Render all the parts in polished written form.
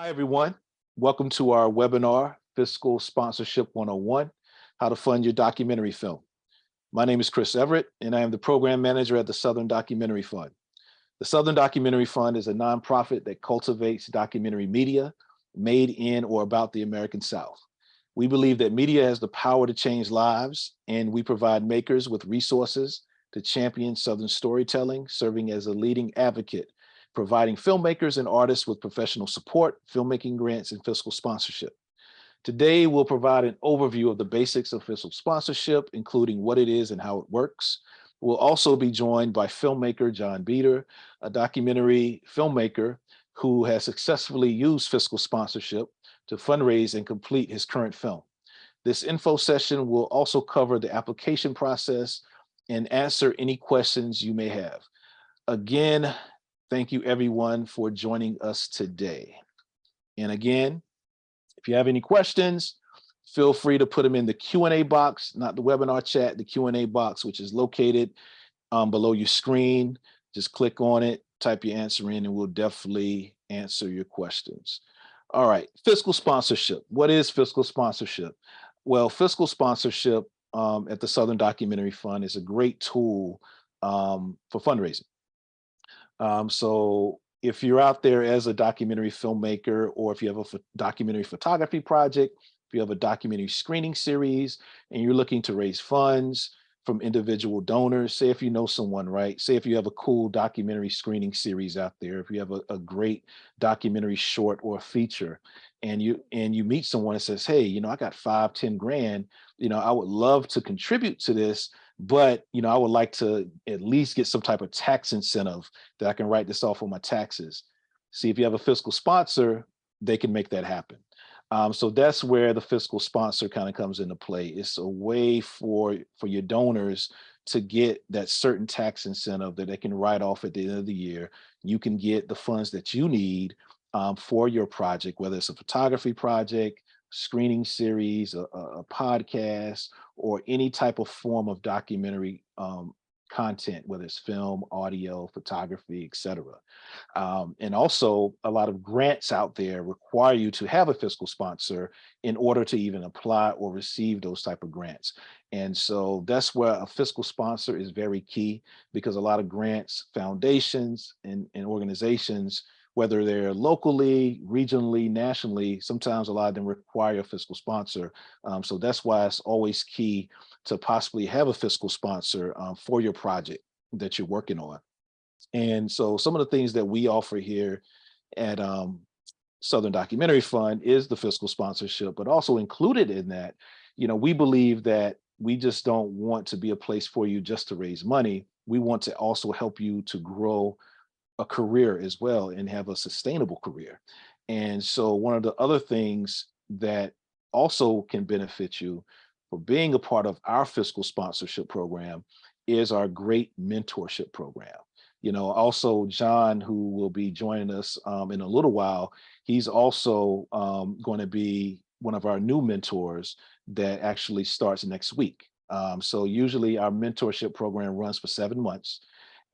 Hi, everyone. Welcome to our webinar, Fiscal Sponsorship 101, How to Fund Your Documentary Film. My name is Chris Everett, and I am the Program Manager at the Southern Documentary Fund. The Southern Documentary Fund is a nonprofit that cultivates documentary media made in or about the American South. We believe that media has the power to change lives, and we provide makers with resources to champion Southern storytelling, serving as a leading advocate providing filmmakers and artists with professional support, filmmaking grants, and fiscal sponsorship. Today, we'll provide an overview of the basics of fiscal sponsorship, including what it is and how it works. We'll also be joined by filmmaker John Beater, a documentary filmmaker who has successfully used fiscal sponsorship to fundraise and complete his current film. This info session will also cover the application process and answer any questions you may have. Again, thank you everyone for joining us today. And again, if you have any questions, feel free to put them in the Q&A box, not the webinar chat, the Q&A box, which is located below your screen. Just click on it, type your answer in, and we'll definitely answer your questions. All right, fiscal sponsorship. What is fiscal sponsorship? Well, fiscal sponsorship at the Southern Documentary Fund is a great tool for fundraising. So if you're out there as a documentary filmmaker, or if you have a documentary photography project, if you have a documentary screening series and you're looking to raise funds from individual donors, say if you know someone, right? Say if you have a cool documentary screening series out there, if you have a great documentary short or feature, and you meet someone that says, hey, I got 5-10 grand, I would love to contribute to this, but I would like to at least get some type of tax incentive that I can write this off on my taxes. See, if you have a fiscal sponsor, they can make that happen. So that's where the fiscal sponsor kind of comes into play. It's a way for your donors to get that certain tax incentive that they can write off at the end of the year. You can get the funds that you need for your project, whether it's a photography project, screening series, a podcast, or any type of form of documentary content, whether it's film, audio, photography, etc. And also, a lot of grants out there require you to have a fiscal sponsor in order to even apply or receive those type of grants. And so that's where a fiscal sponsor is very key, because a lot of grants, foundations, and organizations, whether they're locally, regionally, nationally, sometimes a lot of them require a fiscal sponsor. So that's why it's always key to possibly have a fiscal sponsor for your project that you're working on. And so some of the things that we offer here at Southern Documentary Fund is the fiscal sponsorship, but also included in that, we believe that we just don't want to be a place for you just to raise money. We want to also help you to grow a career as well and have a sustainable career. And so one of the other things that also can benefit you for being a part of our fiscal sponsorship program is our great mentorship program. Also John, who will be joining us in a little while, he's also going to be one of our new mentors that actually starts next week. So usually our mentorship program runs for 7 months.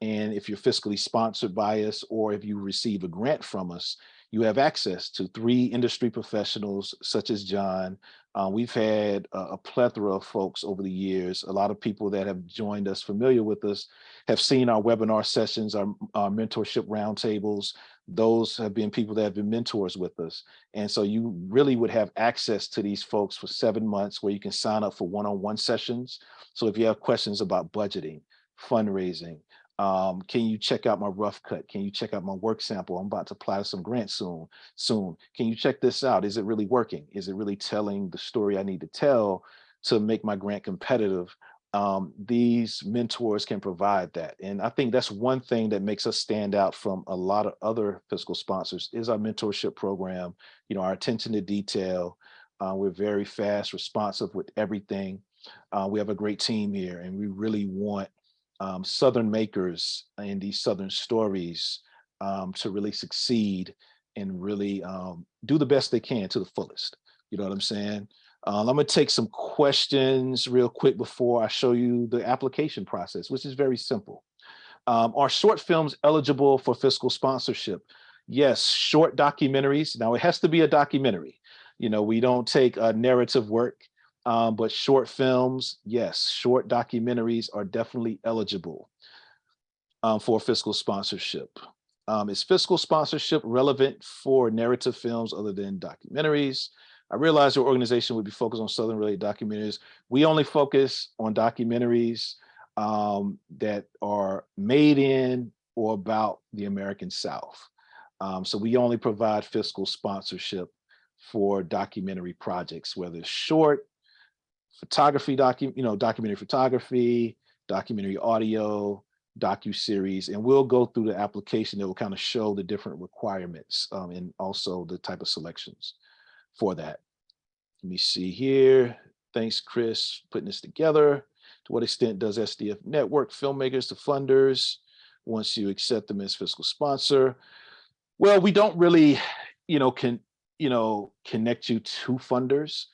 And if you're fiscally sponsored by us, or if you receive a grant from us, you have access to 3 industry professionals such as John. We've had a plethora of folks over the years. A lot of people that have joined us, familiar with us, have seen our webinar sessions, our mentorship roundtables. Those have been people that have been mentors with us. And so you really would have access to these folks for 7 months, where you can sign up for one-on-one sessions. So if you have questions about budgeting, fundraising, can you check out my rough cut? Can you check out my work sample? I'm about to apply to some grants soon. Can you check this out? Is it really working? Is it really telling the story I need to tell to make my grant competitive? These mentors can provide that. And I think that's one thing that makes us stand out from a lot of other fiscal sponsors is our mentorship program, our attention to detail. We're very fast, responsive with everything. We have a great team here, and we really want Southern makers and these Southern stories to really succeed and really do the best they can to the fullest. You know what I'm saying? I'm going to take some questions real quick before I show you the application process, which is very simple. Are short films eligible for fiscal sponsorship? Yes, short documentaries. Now it has to be a documentary. We don't take narrative work, but short films, yes, short documentaries are definitely eligible for fiscal sponsorship. Is fiscal sponsorship relevant for narrative films other than documentaries? I realize your organization would be focused on Southern related documentaries. We only focus on documentaries that are made in or about the American South. So we only provide fiscal sponsorship for documentary projects, whether it's short, photography, documentary photography, documentary audio, docu-series, and we'll go through the application that will kind of show the different requirements and also the type of selections for that. Let me see here. Thanks, Chris, putting this together. To what extent does SDF network filmmakers to funders once you accept them as fiscal sponsor? Well, we don't really, connect you to funders.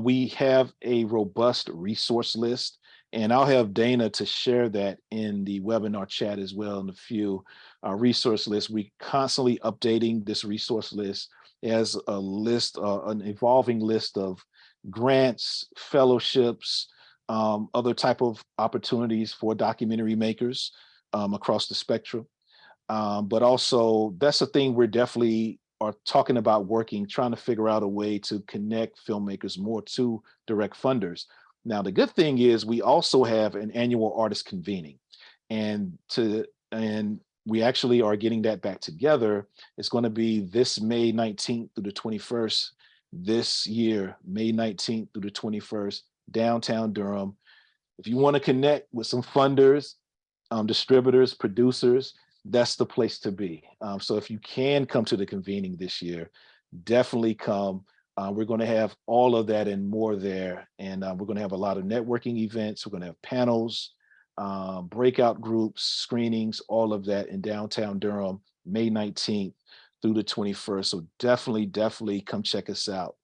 We have a robust resource list, and I'll have Dana to share that in the webinar chat as well in a few resource lists. We constantly updating this resource list as a list, an evolving list of grants, fellowships, other type of opportunities for documentary makers across the spectrum. But also that's the thing we're definitely are talking about working, trying to figure out a way to connect filmmakers more to direct funders. Now, the good thing is we also have an annual artist convening, and we actually are getting that back together. It's going to be this May 19th through the 21st this year, May 19th through the 21st, downtown Durham. If you want to connect with some funders, distributors, producers, that's the place to be. So if you can come to the convening this year, definitely come. We're going to have all of that and more there. And we're going to have a lot of networking events. We're going to have panels, breakout groups, screenings, all of that in downtown Durham, May 19th through the 21st. So definitely come check us out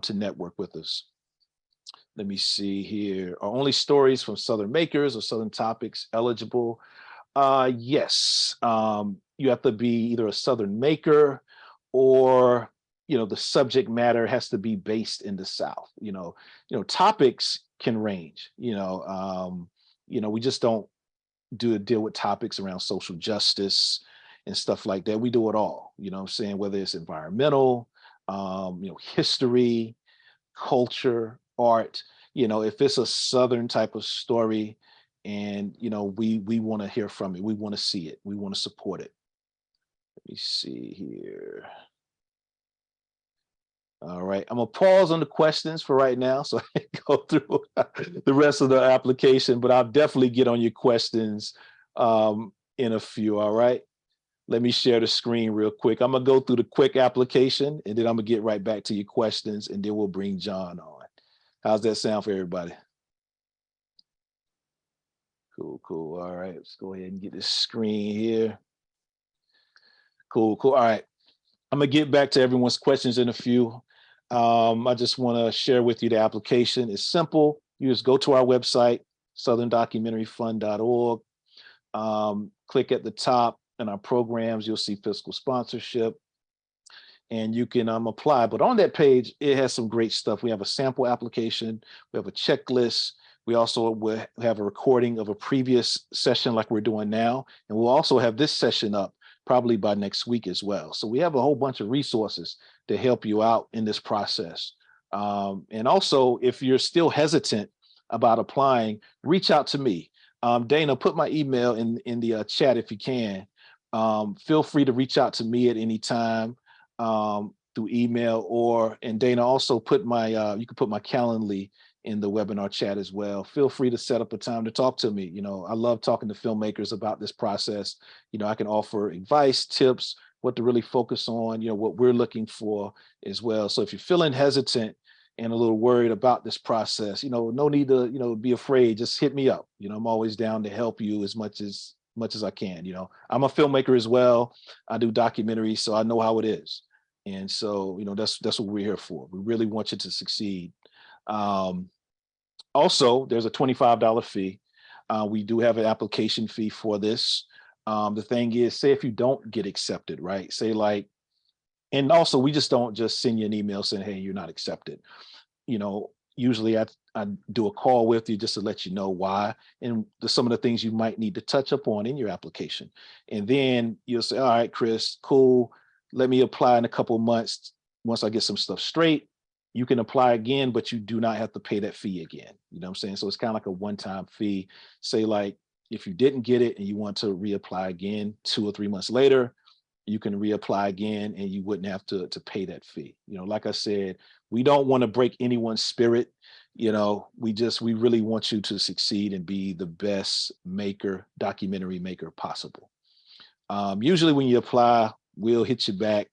to network with us. Let me see here. Are only stories from Southern makers or Southern topics eligible? Yes. You have to be either a Southern maker or, the subject matter has to be based in the South. Topics can range, we just don't deal with topics around social justice and stuff like that. We do it all, I'm saying, whether it's environmental, history, culture, art, if it's a Southern type of story, and we want to hear from it, we want to see it, we want to support it. Let me see here. All right, I'm gonna pause on the questions for right now so I can go through the rest of the application, but I'll definitely get on your questions in a few. All right, let me share the screen real quick. I'm gonna go through the quick application and then I'm gonna get right back to your questions, and then we'll bring John on. How's that sound for everybody? Cool. All right, let's go ahead and get this screen here. Cool. All right, I'm gonna get back to everyone's questions in a few. I just want to share with you the application. It's simple. You just go to our website, southerndocumentaryfund.org. Click at the top in our programs, you'll see fiscal sponsorship, and you can apply. But on that page, it has some great stuff. We have a sample application, we have a checklist. We also will have a recording of a previous session like we're doing now. And we'll also have this session up probably by next week as well. So we have a whole bunch of resources to help you out in this process. And also, if you're still hesitant about applying, reach out to me. Dana, put my email in the chat if you can. Feel free to reach out to me at any time through email, and Dana, also put my, you can put my Calendly in the webinar chat as well. Feel free to set up a time to talk to me. I love talking to filmmakers about this process. I can offer advice, tips, what to really focus on, what we're looking for as well. So if you're feeling hesitant and a little worried about this process, no need to, be afraid. Just hit me up. I'm always down to help you as much as I can. I'm a filmmaker as well. I do documentaries, so I know how it is. And so, that's what we're here for. We really want you to succeed. Also, there's a $25 fee. We do have an application fee for this. The thing is, say if you don't get accepted, right? Say like, and also we just don't just send you an email saying, hey, you're not accepted. Usually I do a call with you just to let you know why and some of the things you might need to touch up on in your application. And then you'll say, all right, Chris, cool. Let me apply in a couple of months. Once I get some stuff straight, you can apply again, but you do not have to pay that fee again. You know what I'm saying? So it's kind of like a one-time fee. Say like, if you didn't get it and you want to reapply again 2 or 3 months later, you can reapply again and you wouldn't have to pay that fee. Like I said, we don't want to break anyone's spirit. We really want you to succeed and be the best documentary maker possible. Usually when you apply, we'll hit you back,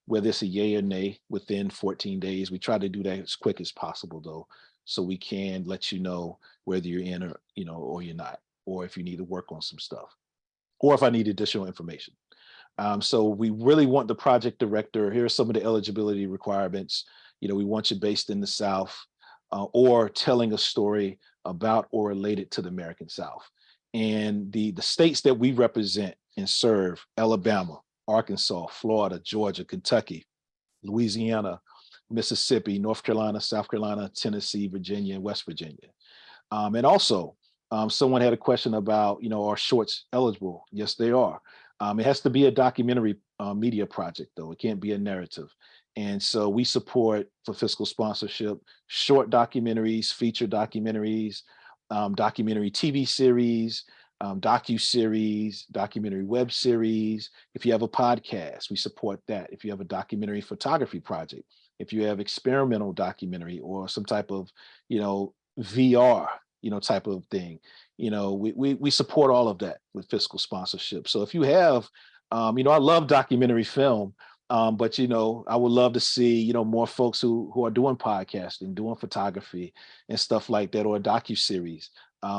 whether it's a yay or nay, within 14 days. We try to do that as quick as possible though, so we can let you know whether you're in or you're not, or if you need to work on some stuff, or if I need additional information. So we really want the project director. Here are some of the eligibility requirements. We want you based in the South, or telling a story about or related to the American South. And the states that we represent and serve: Alabama, Arkansas, Florida, Georgia, Kentucky, Louisiana, Mississippi, North Carolina, South Carolina, Tennessee, Virginia, and West Virginia. And also, someone had a question about, are shorts eligible? Yes, they are. It has to be a documentary media project, though. It can't be a narrative. And so we support, for fiscal sponsorship, short documentaries, feature documentaries, documentary TV series, docu-series, documentary web series. If you have a podcast, we support that. If you have a documentary photography project, if you have experimental documentary or some type of, VR, type of thing, we support all of that with fiscal sponsorship. So if you have, I love documentary film, but I would love to see more folks who are doing podcasting, doing photography, and stuff like that, or a docu-series.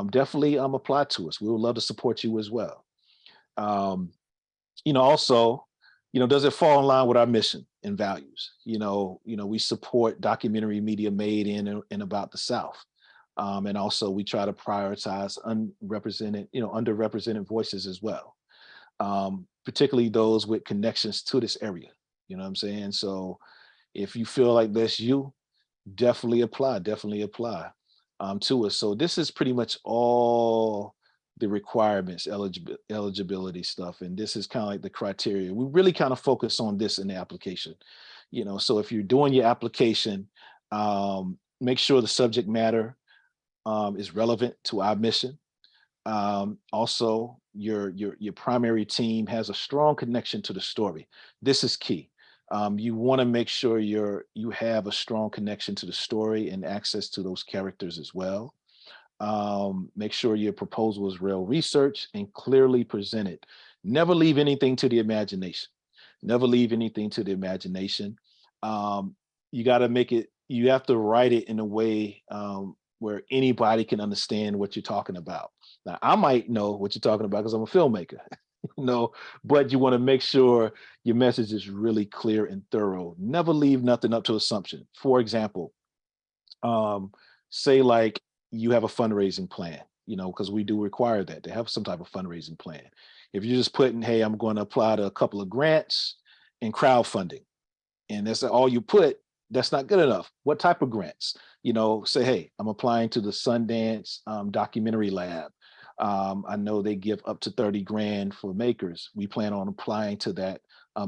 Definitely apply to us. We would love to support you as well. Also, does it fall in line with our mission and values? We support documentary media made in and about the South. And also we try to prioritize underrepresented voices as well, particularly those with connections to this area. You know what I'm saying? So if you feel like that's you, definitely apply to us. So this is pretty much all the requirements, eligibility stuff. And this is kind of like the criteria. We really kind of focus on this in the application. So if you're doing your application, make sure the subject matter is relevant to our mission. Also, your primary team has a strong connection to the story. This is key. You want to make sure you have a strong connection to the story and access to those characters as well. Make sure your proposal is well researched and clearly presented. Never leave anything to the imagination. Never leave anything to the imagination. You got to make it. You have to write it in a way where anybody can understand what you're talking about. Now, I might know what you're talking about because I'm a filmmaker, but you want to make sure your message is really clear and thorough. Never leave nothing up to assumption. For example, say like you have a fundraising plan, because we do require that to have some type of fundraising plan. If you're just putting, hey, I'm going to apply to a couple of grants and crowdfunding, and that's all you put, that's not good enough. What type of grants? Say, hey, I'm applying to the Sundance Documentary Lab. I know they give up to 30 grand for makers. We plan on applying to that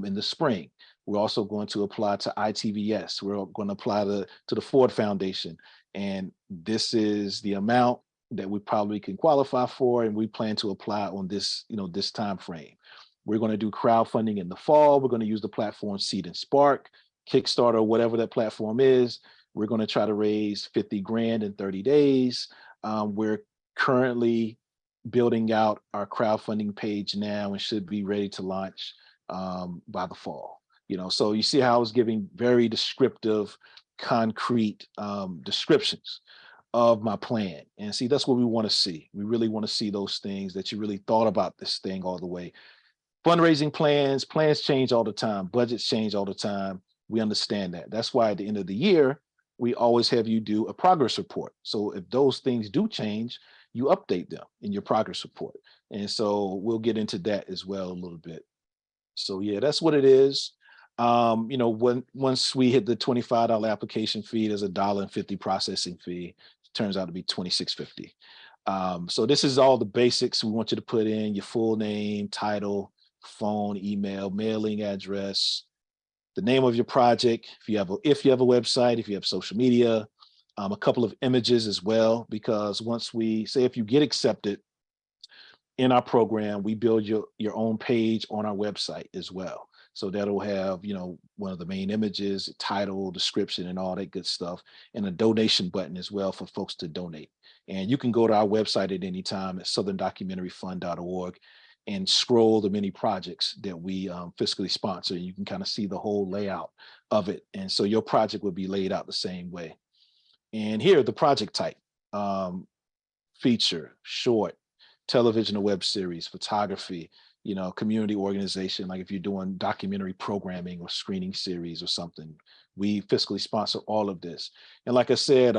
in the spring. We're also going to apply to ITVS. We're going to apply to the Ford Foundation. And this is the amount that we probably can qualify for. And we plan to apply on this, this time frame. We're going to do crowdfunding in the fall. We're going to use the platform Seed and Spark, Kickstarter, whatever that platform is. We're going to try to raise 50 grand in 30 days. We're currently building out our crowdfunding page now and should be ready to launch by the fall. So you see how I was giving very descriptive, concrete descriptions of my plan. And see, that's what we want to see. We really want to see those things, that you really thought about this thing all the way. Fundraising plans change all the time. Budgets change all the time. We understand that. That's why at the end of the year, we always have you do a progress report. So if those things do change, you update them in your progress report. And so we'll get into that as well a little bit. So yeah, that's what it is. Once we hit the $25 application fee, there's a $1.50 processing fee. It turns out to be $26.50. So this is all the basics we want you to put in: your full name, title, phone, email, mailing address, the name of your project, if you have a website, if you have social media, a couple of images as well, because once we say, if you get accepted in our program, we build your own page on our website as well. So that'll have, one of the main images, title, description, and all that good stuff, and a donation button as well for folks to donate. And you can go to our website at any time at southerndocumentaryfund.org and scroll the many projects that we fiscally sponsor. And you can kind of see the whole layout of it. And so your project will be laid out the same way. And here, the project type: feature, short, television or web series, photography, community organization. Like if you're doing documentary programming or screening series or something, we fiscally sponsor all of this. And like I said,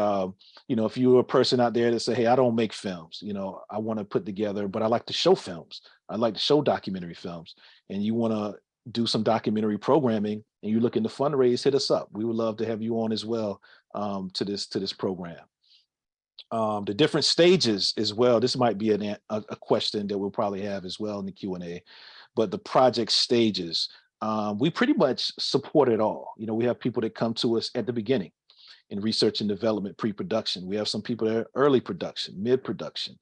if you're a person out there that say, hey, I don't make films, I want to put together, but I like to show films. I like to show documentary films, and you want to do some documentary programming and you're looking to fundraise, hit us up. We would love to have you on as well, to this program. The different stages as well. This might be a question that we'll probably have as well in the Q&A, but the project stages, we pretty much support it all. We have people that come to us at the beginning in research and development, pre-production. We have some people that are early production, mid-production.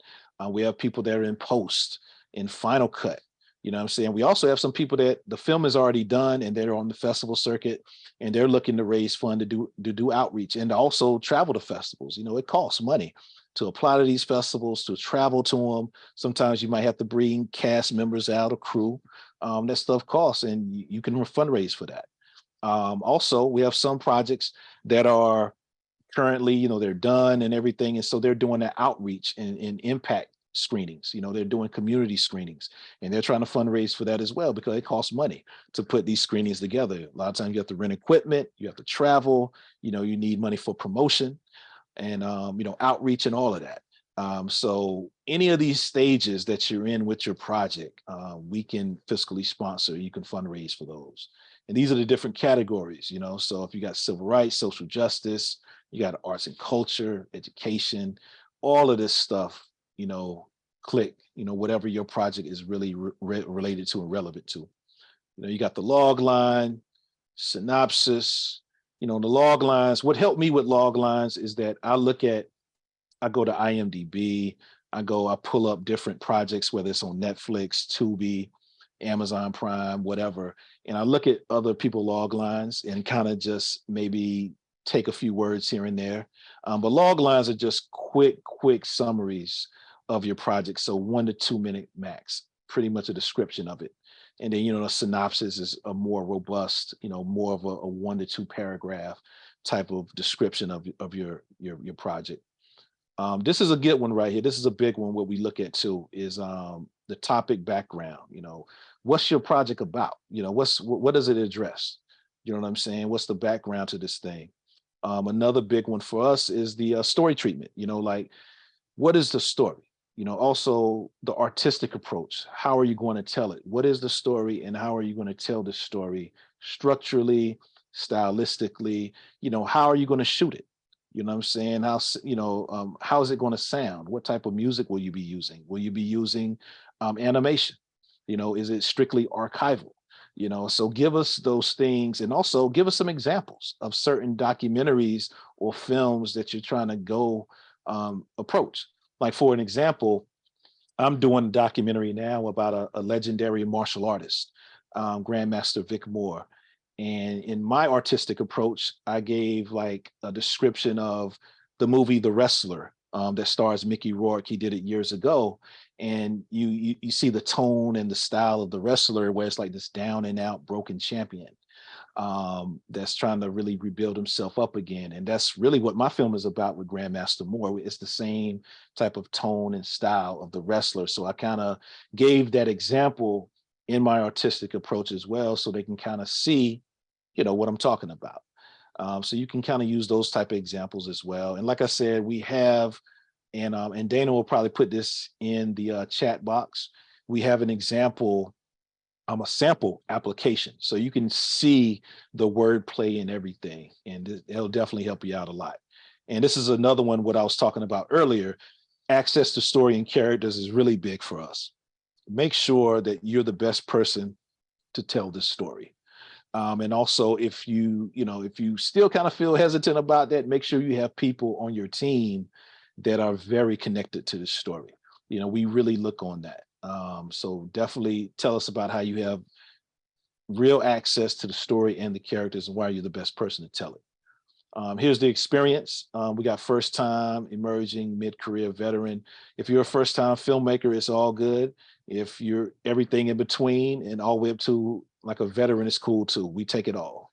We have people that are in post, in final cut. You know what I'm saying? We also have some people that the film is already done and they're on the festival circuit and they're looking to raise fund to do outreach and also travel to festivals. It costs money to apply to these festivals, to travel to them. Sometimes you might have to bring cast members out, a crew. That stuff costs, and you can fundraise for that. Also, we have some projects that are currently, they're done and everything. And so they're doing that outreach and impact screenings. They're doing community screenings, and they're trying to fundraise for that as well, because it costs money to put these screenings together. A lot of times you have to rent equipment, you have to travel, you need money for promotion and, outreach and all of that. So any of these stages that you're in with your project, we can fiscally sponsor, you can fundraise for those. And these are the different categories, so if you got civil rights, social justice, you got arts and culture, education, all of this stuff, click, whatever your project is really related to and relevant to. You got the log line, synopsis, the log lines. What helped me with log lines is that I go to IMDb, I pull up different projects, whether it's on Netflix, Tubi, Amazon Prime, whatever. And I look at other people log lines and kind of just maybe take a few words here and there. But log lines are just quick summaries of your project. So 1 to 2 minute max, pretty much a description of it. And then, a synopsis is a more robust, more of a 1 to 2 paragraph type of description of your project. This is a good one right here. This is a big one. What we look at too is the topic background. What's your project about? What does it address? You know what I'm saying? What's the background to this thing? Another big one for us is the story treatment. Like, what is the story? Also the artistic approach. How are you going to tell it? What is the story, and how are you going to tell the story structurally, stylistically? How are you going to shoot it? You know what I'm saying? How is it going to sound? What type of music will you be using? Will you be using animation? Is it strictly archival? So give us those things, and also give us some examples of certain documentaries or films that you're trying to go approach. Like, for an example, I'm doing a documentary now about a legendary martial artist, Grandmaster Vic Moore. And in my artistic approach, I gave like a description of the movie The Wrestler, that stars Mickey Rourke. He did it years ago. And you see the tone and the style of The Wrestler, where it's like this down and out broken champion that's trying to really rebuild himself up again. And that's really what my film is about with Grandmaster Moore. It's the same type of tone and style of The Wrestler. So I kind of gave that example in my artistic approach as well, so they can kind of see, what I'm talking about. So you can kind of use those type of examples as well. And like I said, we have And Dana will probably put this in the chat box. We have an example, a sample application, so you can see the wordplay and everything, and it'll definitely help you out a lot. And this is another one, what I was talking about earlier. Access to story and characters is really big for us. Make sure that you're the best person to tell this story. And also, if if you still kind of feel hesitant about that, make sure you have people on your team that are very connected to the story. We really look on that. So definitely tell us about how you have real access to the story and the characters and why you're the best person to tell it. Here's the experience. We got first time, emerging, mid-career, veteran. If you're a first time filmmaker, it's all good. If you're everything in between and all the way up to like a veteran, it's cool too. We take it all.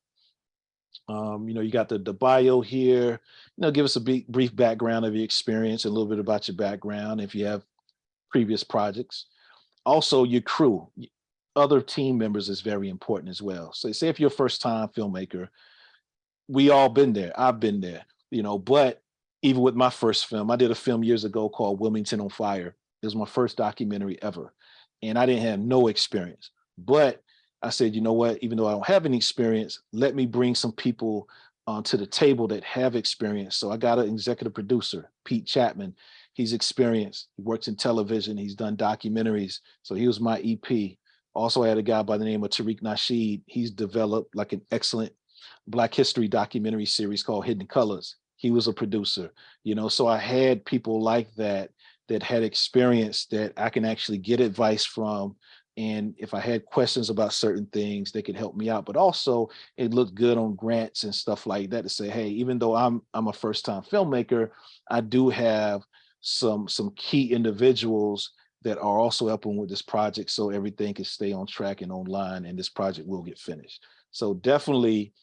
You got the bio here. Give us a brief background of your experience, a little bit about your background if you have previous projects. Also, your crew, other team members is very important as well. So say if you're a first time filmmaker, we all been there. I've been there, but even with my first film, I did a film years ago called Wilmington on Fire. It was my first documentary ever. And I didn't have no experience, but I said, you know what, even though I don't have any experience, let me bring some people to the table that have experience. So I got an executive producer, Pete Chapman. He's experienced. He works in television. He's done documentaries. So he was my EP. Also, I had a guy by the name of Tariq Nasheed. He's developed like an excellent Black history documentary series called Hidden Colors. He was a producer, so I had people like that had experience that I can actually get advice from. And if I had questions about certain things, they could help me out. But also it looked good on grants and stuff like that to say, hey, even though I'm a first time filmmaker, I do have some key individuals that are also helping with this project so everything can stay on track and online and this project will get finished. So definitely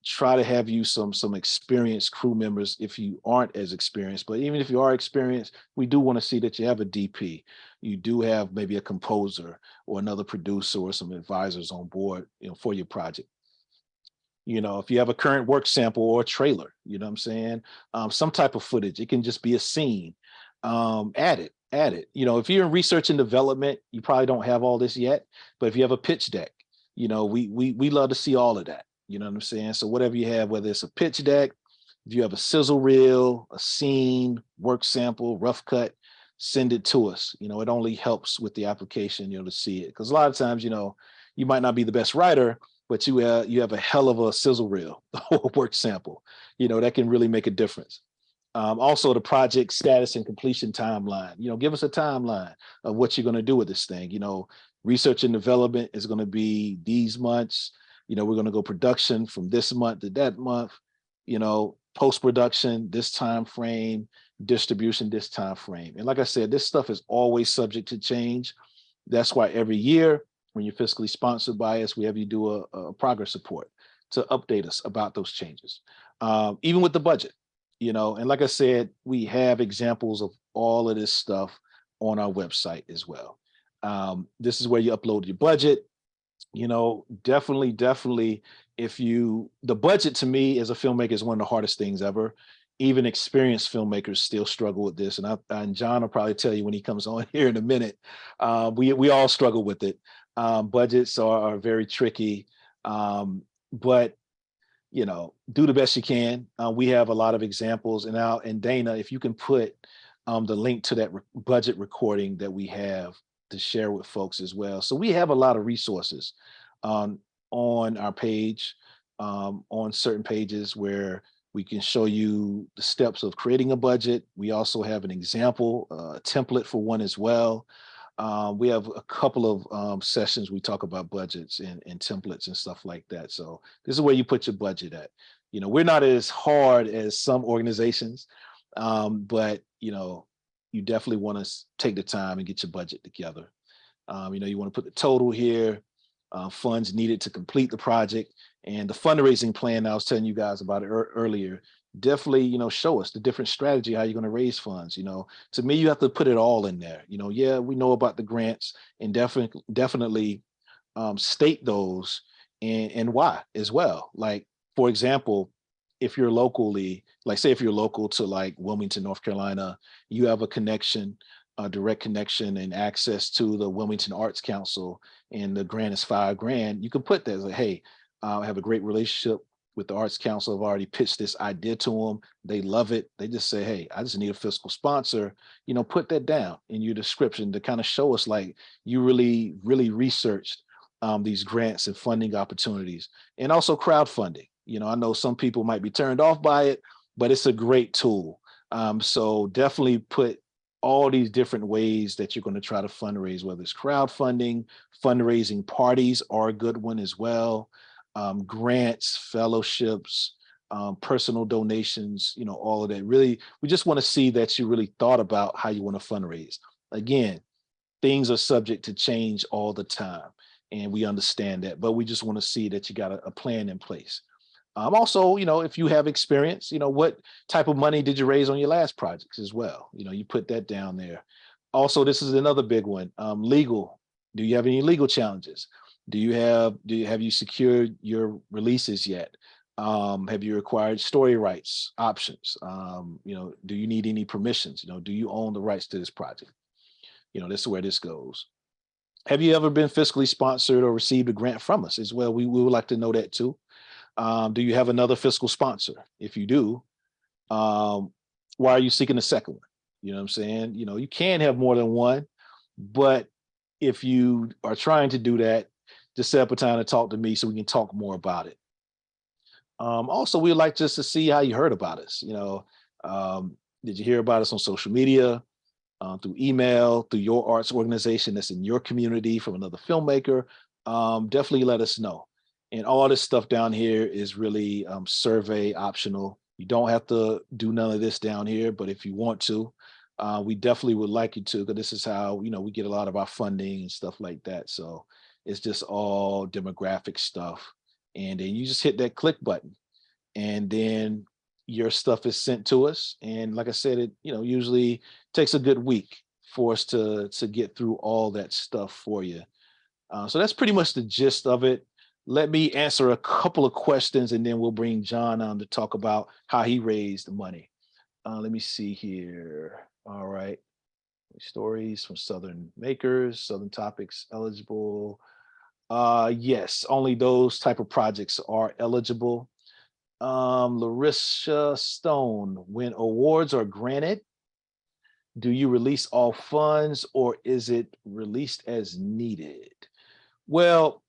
try to have you some experienced crew members if you aren't as experienced. But even if you are experienced, we do want to see that you have a DP. You do have maybe a composer or another producer or some advisors on board, for your project. If you have a current work sample or a trailer, you know what I'm saying? Some type of footage, it can just be a scene. Add it. If you're in research and development, you probably don't have all this yet, but if you have a pitch deck, we love to see all of that. You know what I'm saying? So whatever you have, whether it's a pitch deck, if you have a sizzle reel, a scene, work sample, rough cut, send it to us. It only helps with the application, to see it. Because a lot of times, you might not be the best writer, but you have a hell of a sizzle reel or work sample, that can really make a difference. Also, the project status and completion timeline. Give us a timeline of what you're going to do with this thing. Research and development is going to be these months. We're going to go production from this month to that month. Post-production, this time frame, distribution, this time frame. And like I said, this stuff is always subject to change. That's why every year, when you're fiscally sponsored by us, we have you do a progress report to update us about those changes. Even with the budget, and like I said, we have examples of all of this stuff on our website as well. This is where you upload your budget. Definitely, the budget to me as a filmmaker is one of the hardest things ever. Even experienced filmmakers still struggle with this. And John will probably tell you when he comes on here in a minute. We all struggle with it. Budgets are very tricky. But do the best you can. We have a lot of examples. And Dana, if you can put the link to that budget recording that we have to share with folks as well. So we have a lot of resources on our page, on certain pages where we can show you the steps of creating a budget. We also have an example, a template for one as well. We have a couple of sessions we talk about budgets and templates and stuff like that. So this is where you put your budget at. We're not as hard as some organizations, but you definitely want to take the time and get your budget together. You want to put the total here, funds needed to complete the project, and the fundraising plan I was telling you guys about it earlier. Definitely, show us the different strategy, how you're going to raise funds. To me, you have to put it all in there. Yeah, we know about the grants, and definitely state those and why as well. Like, for example, if you're locally, like say if you're local to like Wilmington, North Carolina, you have a connection, a direct connection and access to the Wilmington Arts Council, and the grant is $5,000. You can put that as like, hey, I have a great relationship with the Arts Council. I've already pitched this idea to them. They love it. They just say, hey, I just need a fiscal sponsor. Put that down in your description to kind of show us like you really, really researched these grants and funding opportunities, and also crowdfunding. I know some people might be turned off by it, but it's a great tool. So definitely put all these different ways that you're going to try to fundraise, whether it's crowdfunding, fundraising parties are a good one as well, grants, fellowships, personal donations, all of that. Really, we just want to see that you really thought about how you want to fundraise. Again, things are subject to change all the time, and we understand that, but we just want to see that you got a plan in place. Also, if you have experience, what type of money did you raise on your last projects as well? You put that down there. Also, this is another big one. Legal. Do you have any legal challenges? Have you secured your releases yet? Have you acquired story rights options? Do you need any permissions? Do you own the rights to this project? This is where this goes. Have you ever been fiscally sponsored or received a grant from us as well? We would like to know that too. Do you have another fiscal sponsor? If you do, why are you seeking a second one? You know what I'm saying? You can have more than one, but if you are trying to do that, just set up a time to talk to me so we can talk more about it. Also, we'd like just to see how you heard about us. Did you hear about us on social media, through email, through your arts organization that's in your community, from another filmmaker? Definitely let us know. And all this stuff down here is really survey optional. You don't have to do none of this down here, but if you want to, we definitely would like you to, because this is how, we get a lot of our funding and stuff like that. So it's just all demographic stuff. And then you just hit that click button, and then your stuff is sent to us. And like I said, it, usually takes a good week for us to get through all that stuff for you. So that's pretty much the gist of it. Let me answer a couple of questions, and then we'll bring John on to talk about how he raised the money. Let me see here. All right. Stories from Southern makers, Southern topics eligible. Yes, only those type of projects are eligible. Larissa Stone, when awards are granted, do you release all funds, or is it released as needed? Well,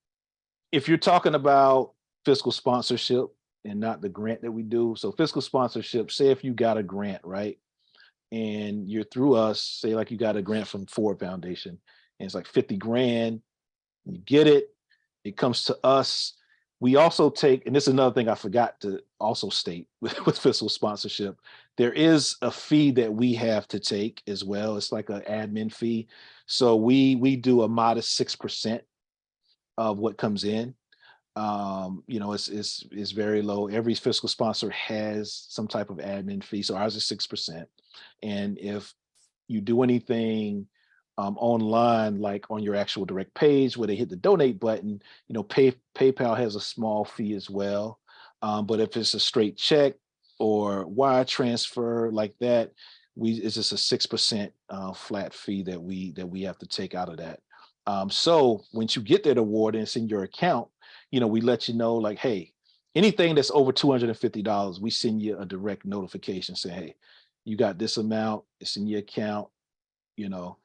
if you're talking about fiscal sponsorship and not the grant that we do, so fiscal sponsorship, say if you got a grant, right? And you're through us, say like you got a grant from Ford Foundation, and it's like 50 grand, you get it, it comes to us. We also take, and this is another thing I forgot to also state with fiscal sponsorship, there is a fee that we have to take as well. It's like an admin fee. So we do a modest 6% of what comes in. It's very low. Every fiscal sponsor has some type of admin fee. So ours is 6%. And if you do anything online, like on your actual direct page where they hit the donate button, PayPal has a small fee as well. But if it's a straight check or wire transfer like that, it's just a 6% flat fee that we have to take out of that. So once you get that award and it's in your account, we let you know like, hey, anything that's over $250, we send you a direct notification saying, hey, you got this amount, it's in your account, you know.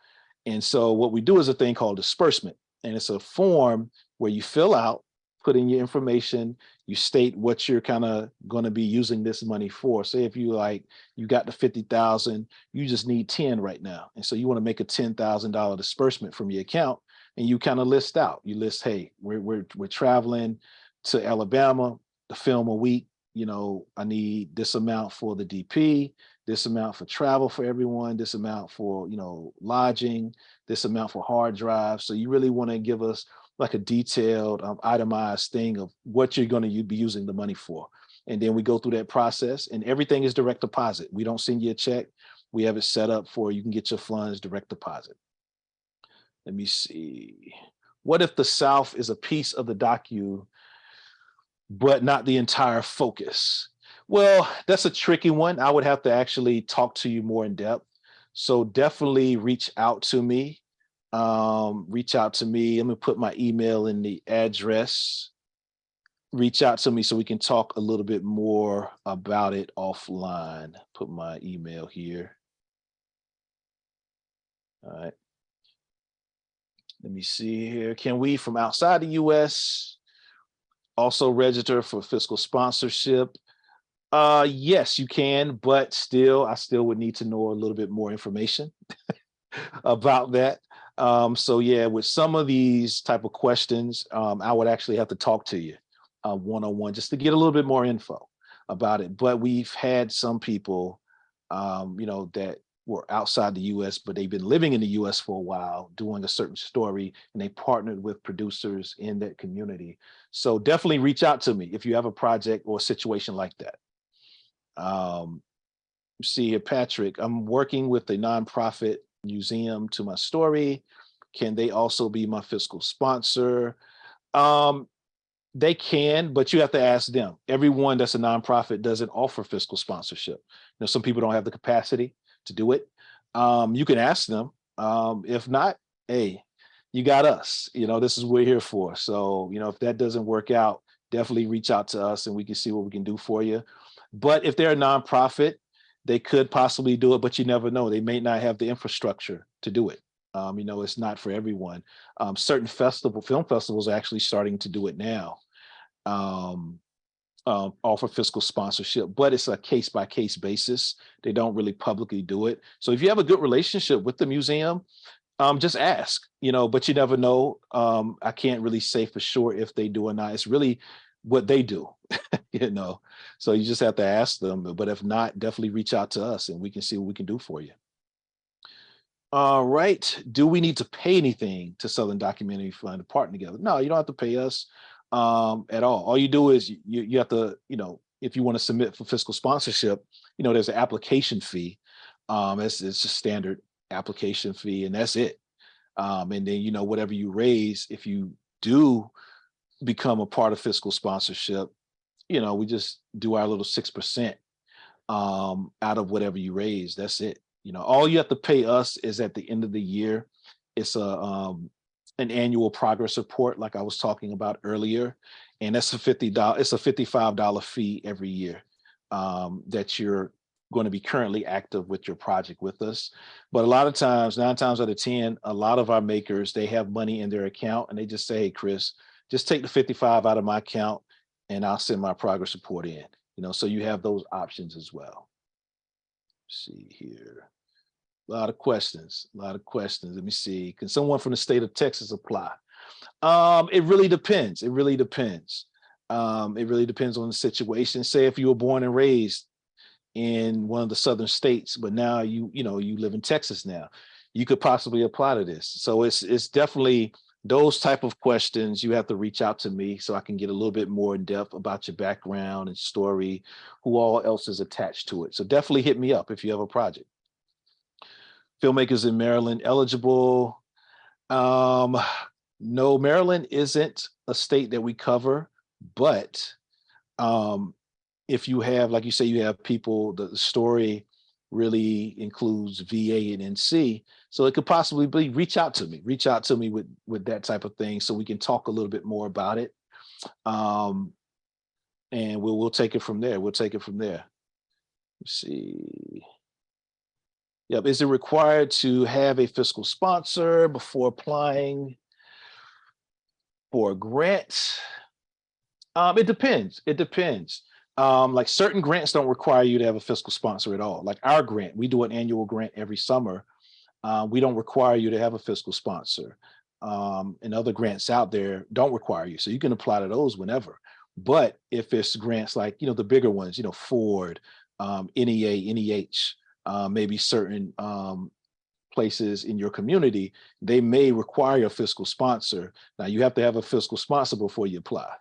And so what we do is a thing called disbursement. And it's a form where you fill out, put in your information, you state what you're kind of going to be using this money for. Say if you got the 50,000, you just need 10 right now. And so you want to make a $10,000 disbursement from your account, and you kind of list out, you list, hey, we're traveling to Alabama to film a week. I need this amount for the DP, this amount for travel for everyone, this amount for, lodging, this amount for hard drives. So you really want to give us like a detailed, itemized thing of what you're going to be using the money for. And then we go through that process, and everything is direct deposit. We don't send you a check. We have it set up for you can get your funds direct deposit. Let me see. What if the South is a piece of the docu, but not the entire focus? Well, that's a tricky one. I would have to actually talk to you more in depth. So definitely reach out to me. Reach out to me. I'm gonna put my email in the address. Reach out to me so we can talk a little bit more about it offline. Put my email here. All right. Let me see here. Can we from outside the US also register for fiscal sponsorship? Yes, you can, but still, I still would need to know a little bit more information about that. So yeah, with some of these type of questions, I would actually have to talk to you one-on-one just to get a little bit more info about it. But we've had some people, that were outside the US, but they've been living in the US for a while, doing a certain story, and they partnered with producers in that community. So definitely reach out to me if you have a project or a situation like that. Um, see here, Patrick, I'm working with a nonprofit museum to my story. Can they also be my fiscal sponsor? Um, they can, but you have to ask them. Everyone that's a nonprofit doesn't offer fiscal sponsorship. Some people don't have the capacity to do it. You can ask them. If not, hey, you got us. This is what we're here for. So, if that doesn't work out, definitely reach out to us and we can see what we can do for you. But if they're a nonprofit, they could possibly do it, but you never know. They may not have the infrastructure to do it. It's not for everyone. Certain film festivals are actually starting to do it now, um, offer fiscal sponsorship, but it's a case by case basis. They don't really publicly do it. So if you have a good relationship with the museum, just ask, but you never know. I can't really say for sure if they do or not. It's really what they do, you know. So you just have to ask them. But if not, definitely reach out to us and we can see what we can do for you. All right. Do we need to pay anything to Southern Documentary Fund to partner together? No, you don't have to pay us at all. All you do is you have to, if you want to submit for fiscal sponsorship, there's an application fee. It's a standard application fee, and that's it. And then, whatever you raise, if you do become a part of fiscal sponsorship, we just do our little 6% out of whatever you raise. That's it. All you have to pay us is at the end of the year. It's an annual progress report, like I was talking about earlier, and that's a $50. It's a $55 fee every year that you're going to be currently active with your project with us. But a lot of times, 9 times out of 10, a lot of our makers, they have money in their account and they just say, hey, Chris, just take the 55 out of my account and I'll send my progress report in. So you have those options as well. Let's see here. A lot of questions, a lot of questions. Let me see. Can someone from the state of Texas apply? It really depends. It really depends. It really depends on the situation. Say if you were born and raised in one of the southern states, but now you live in Texas now, you could possibly apply to this. So it's definitely those type of questions. You have to reach out to me so I can get a little bit more in depth about your background and story, who all else is attached to it. So definitely hit me up if you have a project. Filmmakers in Maryland eligible. Um, no, Maryland isn't a state that we cover, but um, if you have, like you say, you have people, the story really includes VA and NC. So it could possibly be reach out to me with that type of thing so we can talk a little bit more about it. Um, and we'll take it from there. We'll take it from there. Let's see. Yep. Is it required to have a fiscal sponsor before applying for a grant? It depends. It depends. Like certain grants don't require you to have a fiscal sponsor at all. Like our grant, we do an annual grant every summer. We don't require you to have a fiscal sponsor. And other grants out there don't require you. So you can apply to those whenever. But if it's grants like, the bigger ones, Ford, NEA, NEH, maybe certain places in your community, they may require a fiscal sponsor. Now you have to have a fiscal sponsor before you apply,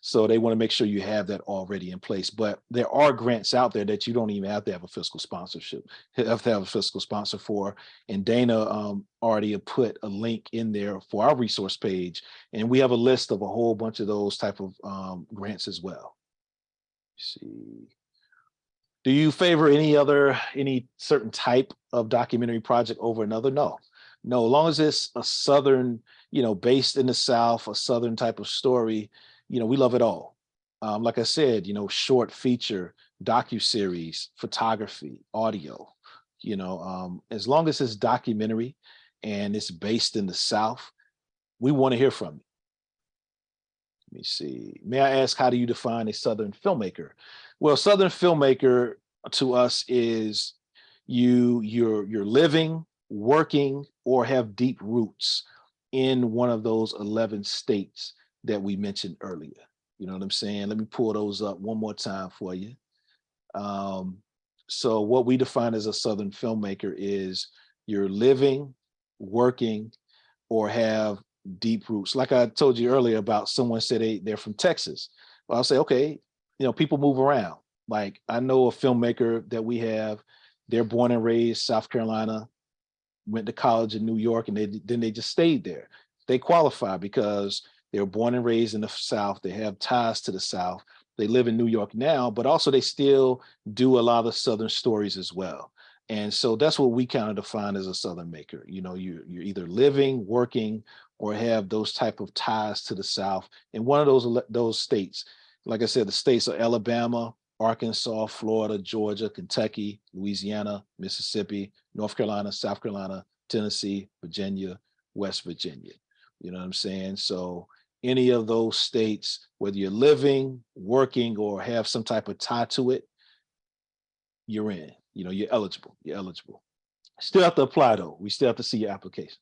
so they want to make sure you have that already in place. But there are grants out there that you don't even have to have a fiscal sponsorship, have to have a fiscal sponsor for. And Dana already put a link in there for our resource page. And we have a list of a whole bunch of those type of grants as well. see. Do you favor any certain type of documentary project over another? No, no. As long as it's a Southern, based in the South, a Southern type of story, we love it all. Like I said, short feature, docu-series, photography, audio, as long as it's documentary and it's based in the South, we want to hear from you. Let me see. May I ask, how do you define a Southern filmmaker? Well, Southern filmmaker to us is you're living, working, or have deep roots in one of those 11 states that we mentioned earlier. You know what I'm saying? Let me pull those up one more time for you. Um, so what we define as a Southern filmmaker is you're living, working, or have deep roots. Like I told you earlier about someone said they're from Texas. Well, I'll say, okay, people move around. Like I know a filmmaker that we have, they're born and raised South Carolina, went to college in New York, and then they just stayed there. They qualify because they were born and raised in the South. They have ties to the South. They live in New York now, but also they still do a lot of Southern stories as well. And so that's what we kind of define as a Southern maker. You're either living, working, or have those type of ties to the South in one of those states. Like I said, the states are Alabama, Arkansas, Florida, Georgia, Kentucky, Louisiana, Mississippi, North Carolina, South Carolina, Tennessee, Virginia, West Virginia. You know what I'm saying? So any of those states, whether you're living, working, or have some type of tie to it, you're in. You're eligible. You're eligible. Still have to apply though. We still have to see your application.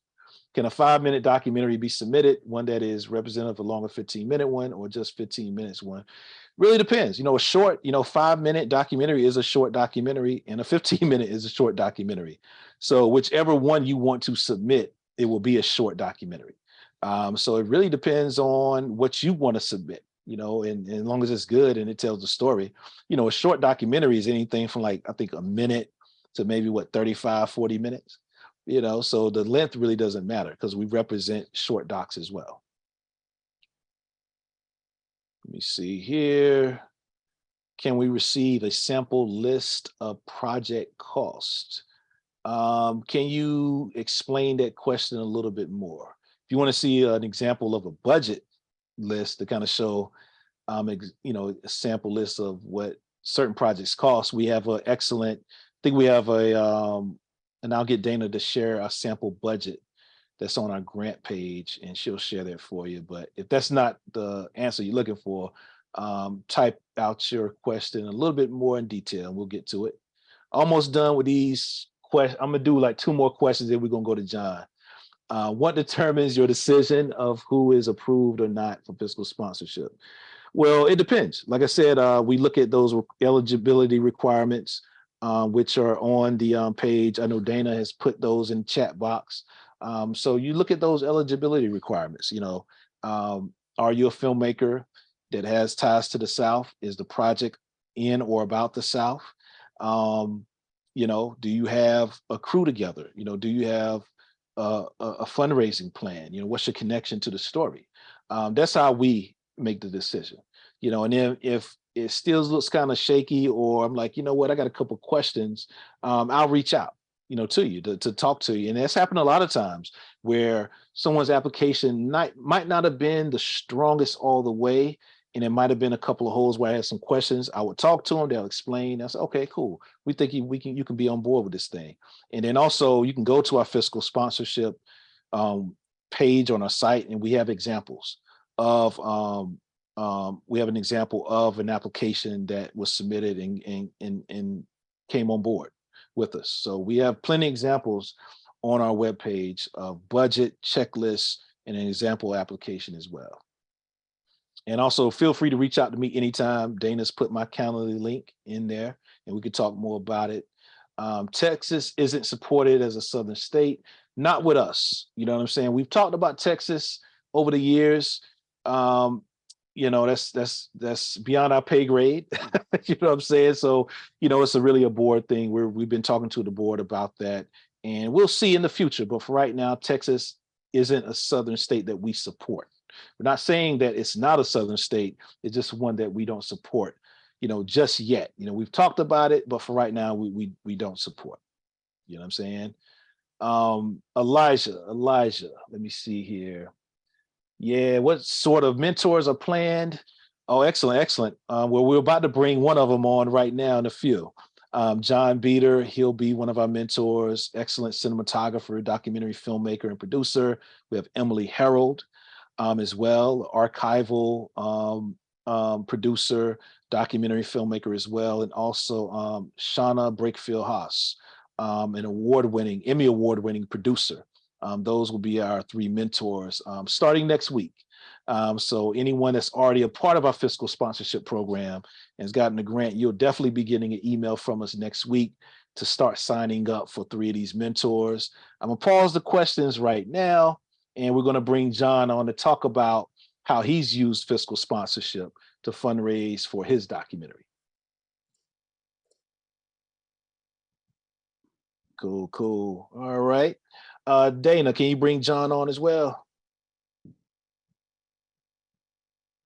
Can a 5-minute documentary be submitted? One that is representative of a longer 15-minute one, or just 15 minutes one? Really depends. A short, 5-minute documentary is a short documentary, and a 15-minute is a short documentary. So whichever one you want to submit, it will be a short documentary. So it really depends on what you want to submit, and as long as it's good and it tells the story. A short documentary is anything from like, I think, a minute to maybe 35, 40 minutes. So the length really doesn't matter because we represent short docs as well. Let me see here. Can we receive a sample list of project costs? Can you explain that question a little bit more? If you want to see an example of a budget list to kind of show, a sample list of what certain projects cost, we have an excellent, I think we have and I'll get Dana to share our sample budget that's on our grant page, and she'll share that for you. But if that's not the answer you're looking for, type out your question a little bit more in detail, and we'll get to it. Almost done with these questions. I'm gonna do like 2 more questions, then we're gonna go to John. What determines your decision of who is approved or not for fiscal sponsorship? Well, it depends. Like I said, we look at those eligibility requirements, which are on the page. I know Dana has put those in chat box. So you look at those eligibility requirements. Are you a filmmaker that has ties to the South? Is the project in or about the South? Do you have a crew together? Do you have a fundraising plan? What's your connection to the story? That's how we make the decision. And then if it still looks kind of shaky, or I'm like, what, I got a couple questions, I'll reach out, to you to talk to you. And that's happened a lot of times where someone's application might not have been the strongest all the way. And it might have been a couple of holes where I had some questions. I would talk to them, they'll explain. I said, okay, cool. We think you can be on board with this thing. And then also you can go to our fiscal sponsorship page on our site, and we have examples of we have an example of an application that was submitted and came on board with us. So we have plenty of examples on our webpage of budget, checklists, and an example application as well. And also feel free to reach out to me anytime. Dana's put my Calendly link in there, and we could talk more about it. Texas isn't supported as a Southern state, not with us. You know what I'm saying? We've talked about Texas over the years. That's beyond our pay grade. You know what I'm saying? So, it's really a board thing. We've been talking to the board about that, and we'll see in the future. But for right now, Texas isn't a Southern state that we support. We're not saying that it's not a Southern state. It's just one that we don't support, just yet. We've talked about it, but for right now, we don't support. You know what I'm saying? Elijah, let me see here. Yeah, what sort of mentors are planned? Oh, excellent, excellent. Well, we're about to bring one of them on right now in a few. John Beater, he'll be one of our mentors, excellent cinematographer, documentary filmmaker, and producer. We have Emily Harold as well, archival producer, documentary filmmaker as well, and also Shauna Brakefield Haas, an Emmy award-winning producer. Those will be our three mentors starting next week. So anyone that's already a part of our fiscal sponsorship program and has gotten a grant, you'll definitely be getting an email from us next week to start signing up for three of these mentors. I'm gonna pause the questions right now, and we're gonna bring John on to talk about how he's used fiscal sponsorship to fundraise for his documentary. Cool, cool. All right. Dana, can you bring John on as well?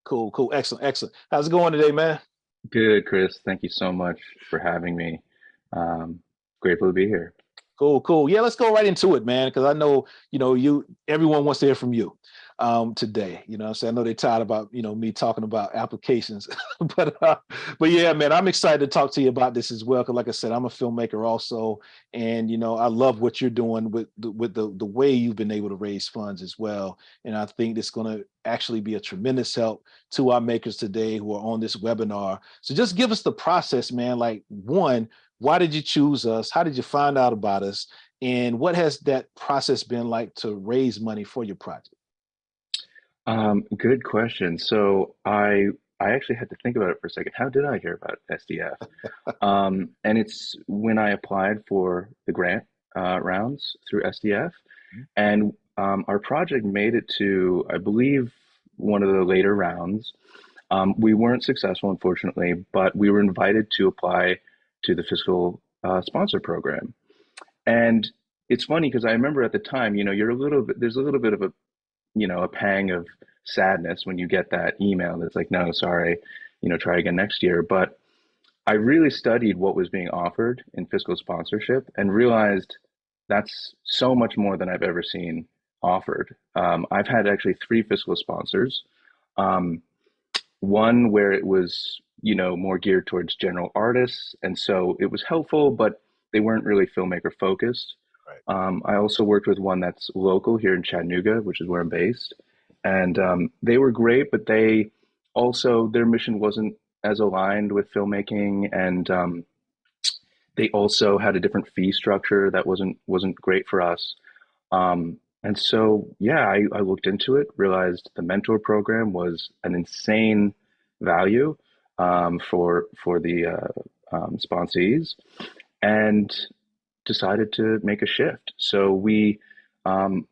Cool, cool. Excellent, excellent. How's it going today, man? Good, Chris. Thank you so much for having me. Um, Grateful to be here. Cool, cool. Yeah, let's go right into it, man, because I know, everyone wants to hear from you today. So I know they're tired about, me talking about applications. but yeah, man, I'm excited to talk to you about this as well. Cause like I said, I'm a filmmaker also. And I love what you're doing with the way you've been able to raise funds as well. And I think it's gonna actually be a tremendous help to our makers today who are on this webinar. So just give us the process, man. Like one, why did you choose us? How did you find out about us? And what has that process been like to raise money for your project? Good question. So I actually had to think about it for a second. How did I hear about SDF? And it's when I applied for the grant rounds through SDF, and our project made it to, I believe, one of the later rounds. We weren't successful, unfortunately, but we were invited to apply to the fiscal sponsor program. And it's funny because I remember at the time, you're a little bit, there's a little bit of a pang of sadness when you get that email that's like, no, sorry, try again next year. But I really studied what was being offered in fiscal sponsorship and realized that's so much more than I've ever seen offered. I've had actually three fiscal sponsors. Um, One where it was, more geared towards general artists, and so it was helpful, but they weren't really filmmaker focused. Right. I also worked with one that's local here in Chattanooga, which is where I'm based, and they were great, but they also their mission wasn't as aligned with filmmaking, and they also had a different fee structure that wasn't great for us. And so, yeah, I looked into it, realized the mentor program was an insane value for the sponsees, and decided to make a shift. So we um,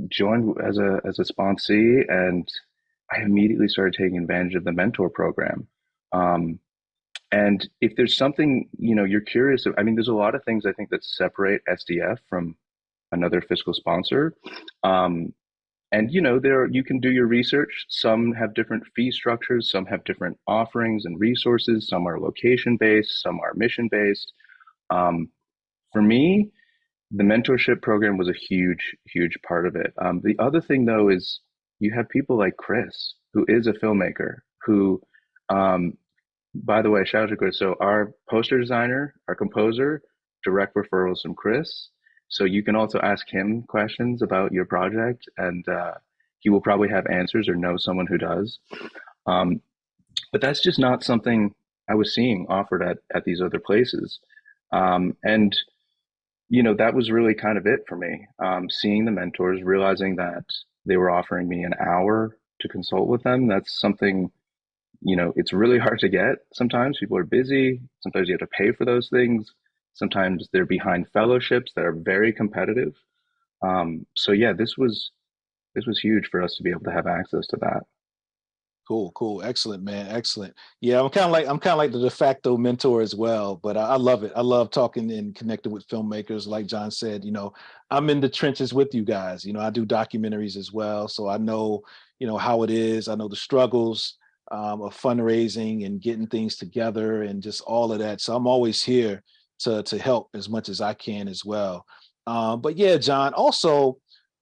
joined as a sponsee, and I immediately started taking advantage of the mentor program. Um, and if there's something you're curious of, I mean, there's a lot of things I think that separate SDF from another fiscal sponsor. Um, and there you can do your research. Some have different fee structures, some have different offerings and resources, some are location based, some are mission based. Um, for me, the mentorship program was a huge, huge part of it. The other thing though is you have people like Chris, who is a filmmaker, who um, by the way, shout out to Chris. So our poster designer, our composer, direct referrals from Chris. So you can also ask him questions about your project, and he will probably have answers or know someone who does. Um, but that's just not something I was seeing offered at these other places. And that was really kind of it for me. Seeing the mentors, realizing that they were offering me an hour to consult with them. That's something it's really hard to get. Sometimes people are busy. Sometimes you have to pay for those things. Sometimes they're behind fellowships that are very competitive. So yeah, this was huge for us to be able to have access to that. Cool, cool, excellent, man, excellent. Yeah, I'm kind of like the de facto mentor as well, but I love it. I love talking and connecting with filmmakers. Like John said, I'm in the trenches with you guys. I do documentaries as well, so I know, how it is. I know the struggles. of fundraising and getting things together and just all of that. So I'm always here to help as much as I can as well. But yeah, John, also,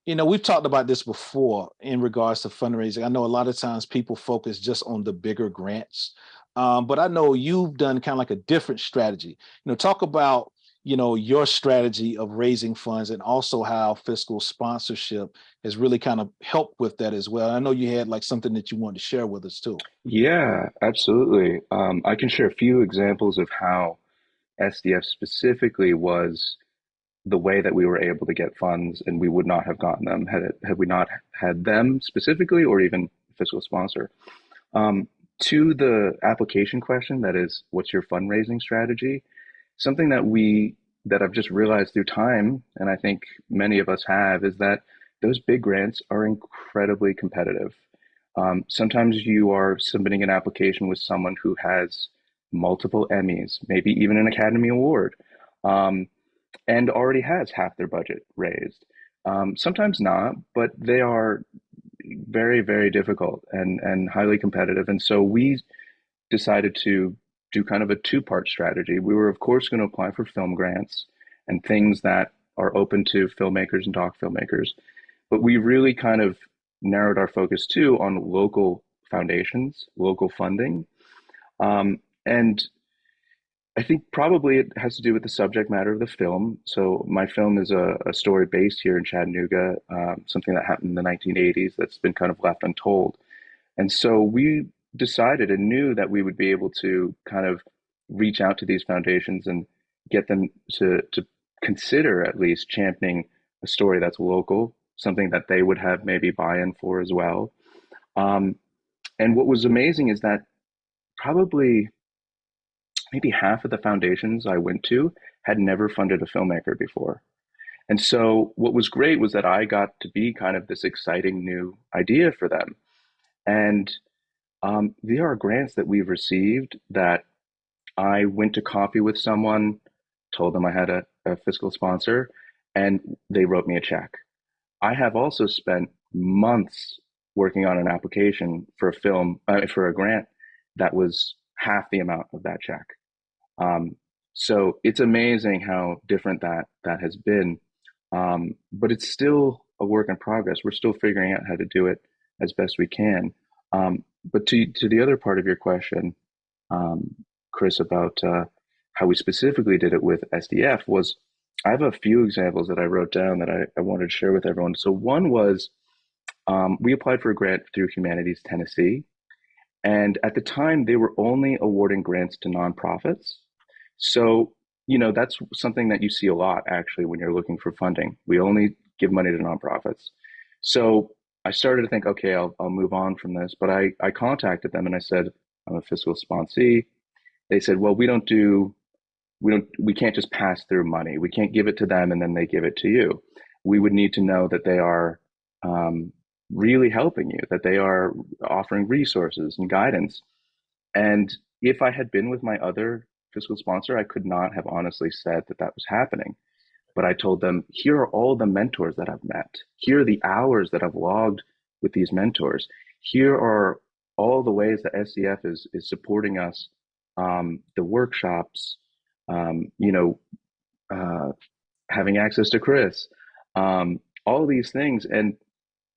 we've talked about this before in regards to fundraising. I know a lot of times people focus just on the bigger grants, but I know you've done kind of like a different strategy. Talk about your strategy of raising funds and also how fiscal sponsorship has really kind of helped with that as well. I know you had like something that you wanted to share with us too. Yeah, absolutely. I can share a few examples of how SDF specifically was the way that we were able to get funds, and we would not have gotten them had we not had them specifically, or even fiscal sponsor. Um, to the application question, that is, what's your fundraising strategy? Something that I've just realized through time, and I think many of us have, is that those big grants are incredibly competitive. Sometimes you are submitting an application with someone who has multiple Emmys, maybe even an Academy Award, um, and already has half their budget raised. Sometimes not, but they are very, very difficult and highly competitive. And so we decided to do kind of a two-part strategy. We were, of course, going to apply for film grants and things that are open to filmmakers and doc filmmakers, but we really kind of narrowed our focus too on local foundations, local funding. And I think probably it has to do with the subject matter of the film. So my film is a story based here in Chattanooga, something that happened in the 1980s that's been kind of left untold. And so we decided and knew that we would be able to kind of reach out to these foundations and get them to consider at least championing a story that's local, something that they would have maybe buy-in for as well. Um, and what was amazing is that probably maybe half of the foundations I went to had never funded a filmmaker before. And so what was great was that I got to be kind of this exciting new idea for them. And there are grants that we've received that I went to coffee with someone, told them I had a fiscal sponsor, and they wrote me a check. I have also spent months working on an application for a film, for a grant that was half the amount of that check. Um, so it's amazing how different that has been. But it's still a work in progress. We're still figuring out how to do it as best we can. But to the other part of your question, um, Chris, about how we specifically did it with SDF was I have a few examples that I wrote down that I wanted to share with everyone. So one was we applied for a grant through Humanities Tennessee, and at the time they were only awarding grants to nonprofits. So, that's something that you see a lot actually when you're looking for funding. We only give money to nonprofits. So I started to think, okay, I'll move on from this. But I contacted them and I said, I'm a fiscal sponsee. They said, well, we can't just pass through money. We can't give it to them and then they give it to you. We would need to know that they are um, really helping you, that they are offering resources and guidance. And if I had been with my other fiscal sponsor, I could not have honestly said that that was happening. But I told them, here are all the mentors that I've met. Here are the hours that I've logged with these mentors. Here are all the ways that SCF is supporting us, the workshops, um, you know, uh, having access to Chris, all these things. And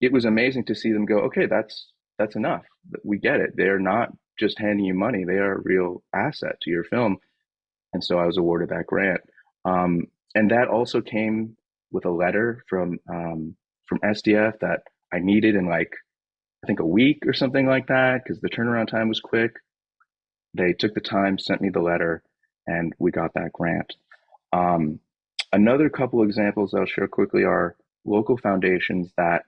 it was amazing to see them go, okay, that's enough. We get it. They're not just handing you money; they are a real asset to your film. And so I was awarded that grant. And that also came with a letter from SDF that I needed in like I think a week or something like that because the turnaround time was quick. They took the time, sent me the letter, and we got that grant. Um, Another couple examples I'll share quickly are local foundations that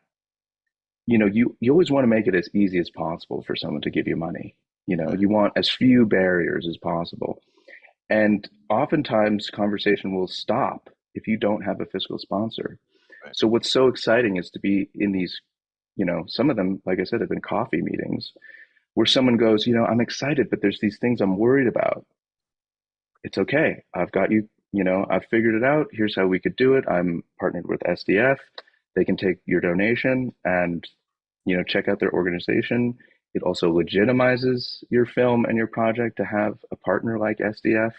you always want to make it as easy as possible for someone to give you money. Right, You want as few barriers as possible. And oftentimes, conversation will stop if you don't have a fiscal sponsor. right. So, what's so exciting is to be in these, some of them, like I said, have been coffee meetings where someone goes, I'm excited, but there's these things I'm worried about. It's okay. I've got you, I've figured it out. Here's how we could do it. I'm partnered with SDF. They can take your donation and, check out their organization. it also legitimizes your film and your project to have a partner like SDF.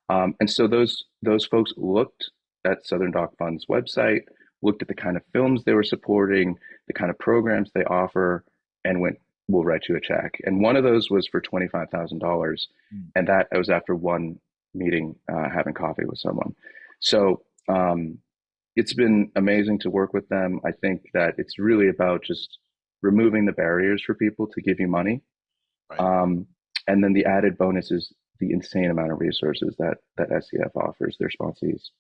And so those folks looked at Southern Doc Fund's website, looked at the kind of films they were supporting, the kind of programs they offer, and went, "We'll write you a check." And one of those was for $25,000, Mm. and that was after one meeting, having coffee with someone. So it's been amazing to work with them. I think that it's really about just removing the barriers for people to give you money. Right. Um, and then the added bonus is the insane amount of resources that SCF offers their sponsees.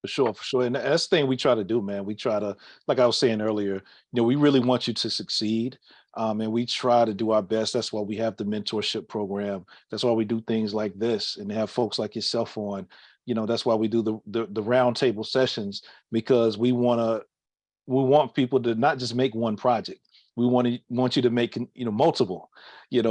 For sure, for sure. And that's the thing we try to do, man. We try to, like I was saying earlier, we really want you to succeed. And we try to do our best. That's why we have the mentorship program. That's why we do things like this and have folks like yourself on. That's why we do the roundtable sessions, because we want people to not just make one project. We want you to make multiple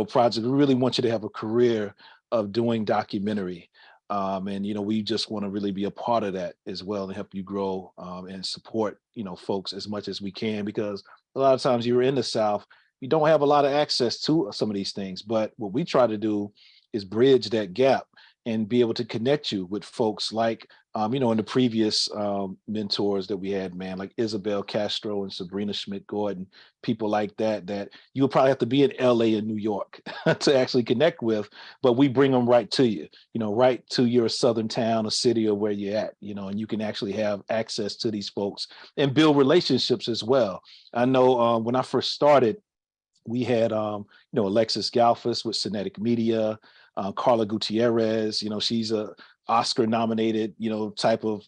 projects. We really want you to have a career of doing documentary. And we just want to really be a part of that as well and help you grow, and support folks as much as we can, because a lot of times you're in the South, you don't have a lot of access to some of these things. But what we try to do is bridge that gap and be able to connect you with folks like, in the previous mentors that we had, man, like Isabel Castro and Sabrina Schmidt Gordon, people like that you would probably have to be in LA and New York to actually connect with, but we bring them right to you, right to your southern town or city or where you're at, and you can actually have access to these folks and build relationships as well. I know when I first started, we had Alexis Galfus with Cinetic Media, Carla Gutierrez. She's a Oscar nominated type of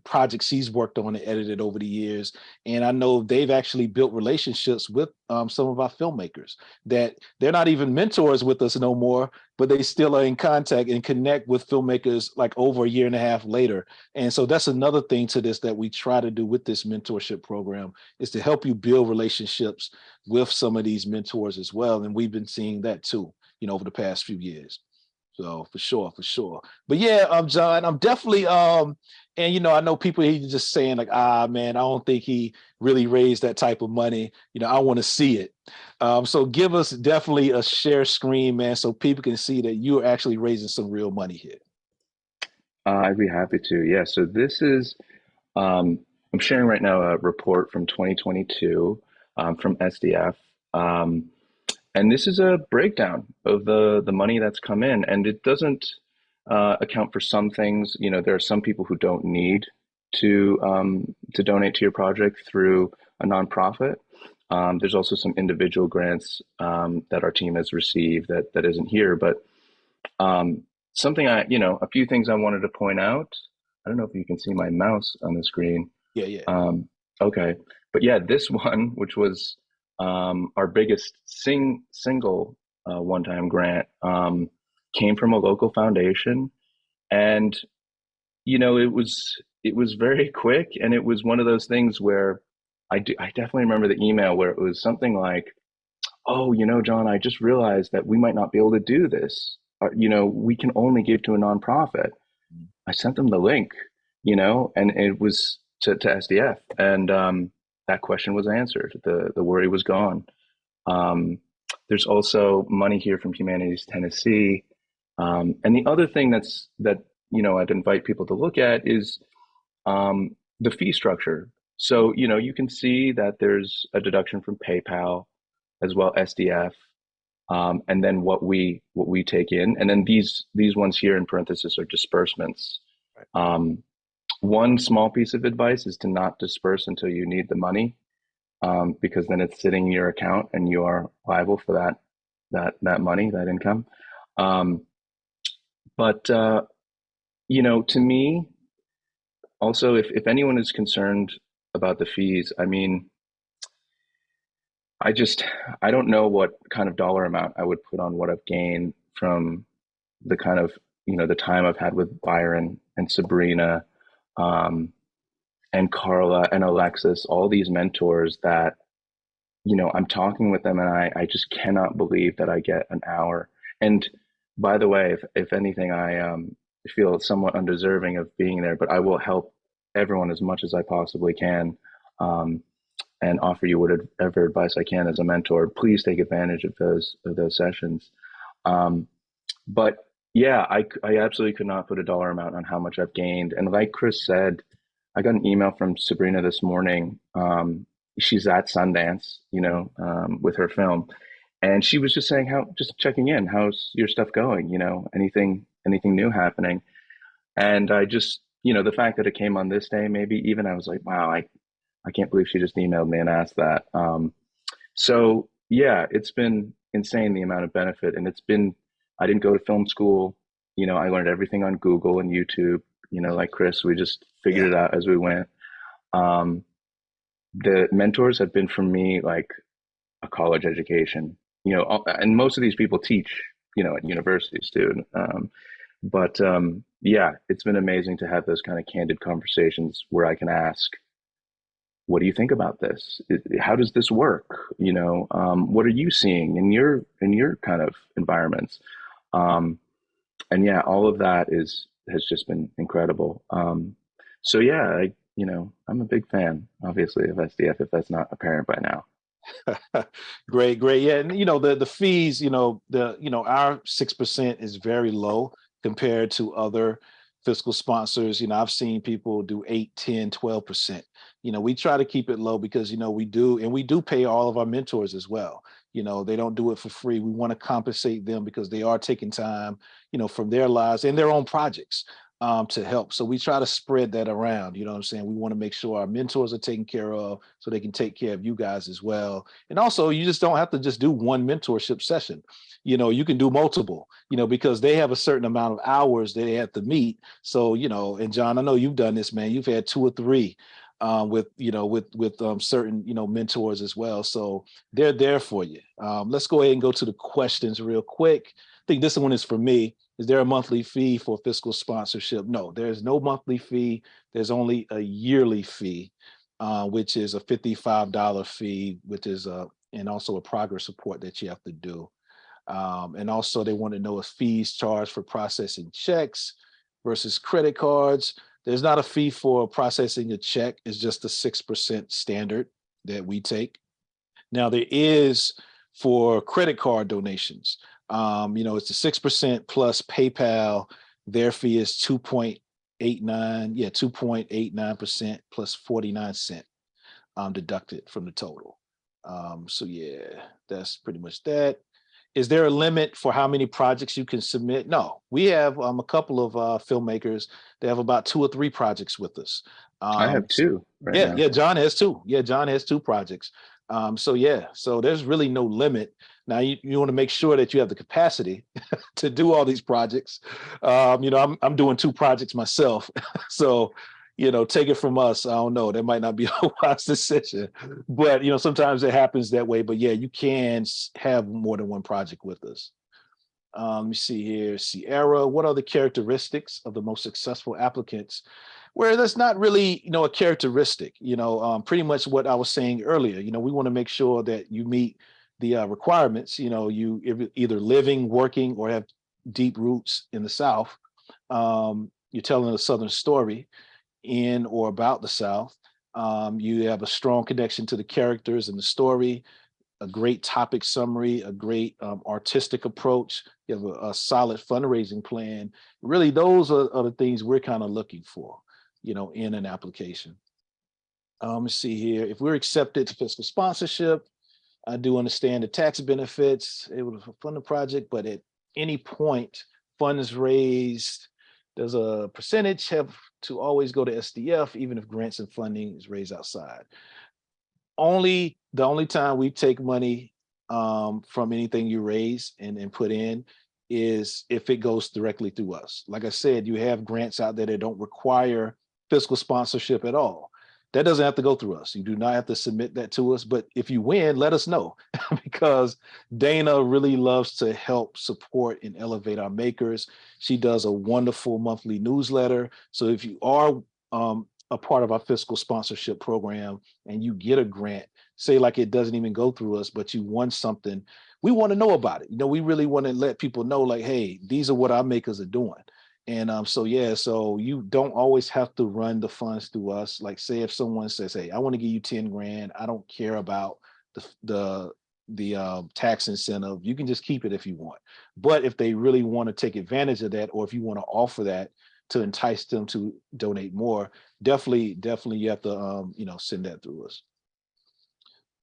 project she's worked on and edited over the years. And I know they've actually built relationships with some of our filmmakers that they're not even mentors with us no more, but they still are in contact and connect with filmmakers like over a year and a half later. And so that's another thing to this that we try to do with this mentorship program, is to help you build relationships with some of these mentors as well. And we've been seeing that too, over the past few years. So for sure, for sure. But yeah, John, I'm definitely and I know people he just saying like, man, I don't think he really raised that type of money. I want to see it. So give us definitely a share screen, man, so people can see that you're actually raising some real money here. I'd be happy to. Yeah. So this is, um, I'm sharing right now a report from 2022, from SDF. Um, and this is a breakdown of the money that's come in, and it doesn't account for some things. There are some people who don't need to donate to your project through a nonprofit. There's also some individual grants that our team has received that isn't here, but um, something a few things I wanted to point out. I don't know if you can see my mouse on the screen. Yeah, yeah. Okay, but yeah, this one, which was our biggest single one-time grant, came from a local foundation, and it was very quick, and it was one of those things where I definitely remember the email where it was something like, "Oh, John, I just realized that we might not be able to do this. We can only give to a nonprofit." I sent them the link, and it was to SDF, and that question was answered. The worry was gone. Um, there's also money here from Humanities Tennessee, and the other thing that I'd invite people to look at is the fee structure. So you can see that there's a deduction from PayPal as well, SDF, and then what we take in, and then these ones here in parentheses are disbursements. Right. Um, One small piece of advice is to not disperse until you need the money, because then it's sitting in your account and you are liable for that money, that income. Um, but to me, also, if anyone is concerned about the fees, I mean, I just I don't know what kind of dollar amount I would put on what I've gained from the kind of the time I've had with Byron and Sabrina, um, and Carla and Alexis, all these mentors that I'm talking with them, and I just cannot believe that I get an hour. And by the way, if anything, I feel somewhat undeserving of being there, but I will help everyone as much as I possibly can. Um, and offer you whatever advice I can as a mentor. Please take advantage of those sessions. Um, but yeah, I absolutely could not put a dollar amount on how much I've gained. And like Chris said, I got an email from Sabrina this morning. She's at Sundance, with her film, and she was just saying just checking in. How's your stuff going? Anything new happening? And I just, the fact that it came on this day, maybe even I was like, wow, I can't believe she just emailed me and asked that. So yeah, it's been insane the amount of benefit, and I didn't go to film school. I learned everything on Google and YouTube. Like Chris, we just figured Yeah. it out as we went. Um, the mentors have been for me like a college education. And most of these people teach, at universities too. Yeah, it's been amazing to have those kind of candid conversations where I can ask, what do you think about this? How does this work? What are you seeing in your kind of environments? Um, and yeah, all of that has just been incredible. So yeah, I'm a big fan, obviously, of SDF, if that's not apparent by now. Great, great. Yeah, and the fees, our 6% is very low compared to other fiscal sponsors. I've seen people do 8, 10, 12%. We try to keep it low because we do pay all of our mentors as well. They don't do it for free. We want to compensate them because they are taking time, from their lives and their own projects to help. So we try to spread that around. You know what I'm saying? We want to make sure our mentors are taken care of so they can take care of you guys as well. And also, you just don't have to just do one mentorship session. You can do multiple, because they have a certain amount of hours that they have to meet. So, and John, I know you've done this, man. You've had 2 or 3 with certain mentors as well. So they're there for you. Let's go ahead and go to the questions real quick. I think this one is for me. Is there a monthly fee for fiscal sponsorship? No, there's no monthly fee. There's only a yearly fee, which is a $55 fee, which is and also a progress report that you have to do. And also they want to know if fees charged for processing checks versus credit cards. There's not a fee for processing a check. It's just a 6% standard that we take. Now there is for credit card donations. It's a 6% plus PayPal. Their fee is 2.89% plus 49 cent deducted from the total. So yeah, that's pretty much that. Is there a limit for how many projects you can submit? No, we have a couple of filmmakers. They have about 2 or 3 projects with us. I have two right Yeah, now. yeah, John has 2. Yeah, John has 2 projects. So yeah, so there's really no limit. Now you want to make sure that you have the capacity to do all these projects. I'm doing 2 projects myself, so take it from us. I don't know. That might not be a wise decision, but sometimes it happens that way. But yeah, you can have more than one project with us. Let me see here. Sierra, what are the characteristics of the most successful applicants? Where that's not really, a characteristic, pretty much what I was saying earlier. We want to make sure that you meet the requirements, you either living, working, or have deep roots in the South. You're telling a Southern story in or about the South. You have a strong connection to the characters and the story, a great topic summary, a great artistic approach. You have a solid fundraising plan. Really, those are the things we're kind of looking for, in an application. Let's see here. If we're accepted to fiscal sponsorship, I do understand the tax benefits, able to fund the project, but at any point, funds raised, does a percentage have to always go to SDF, even if grants and funding is raised outside? The only time we take money from anything you raise and put in is if it goes directly through us. Like I said, you have grants out there that don't require fiscal sponsorship at all. That doesn't have to go through us. You do not have to submit that to us. But if you win, let us know because Dana really loves to help support and elevate our makers. She does a wonderful monthly newsletter. So if you are a part of our fiscal sponsorship program and you get a grant, say like it doesn't even go through us, but you won something, we want to know about it. We really want to let people know like, hey, these are what our makers are doing. And so yeah, so you don't always have to run the funds through us. Like say if someone says, "Hey, I want to give you 10 grand. I don't care about the tax incentive. You can just keep it if you want." But if they really want to take advantage of that, or if you want to offer that to entice them to donate more, definitely you have to send that through us.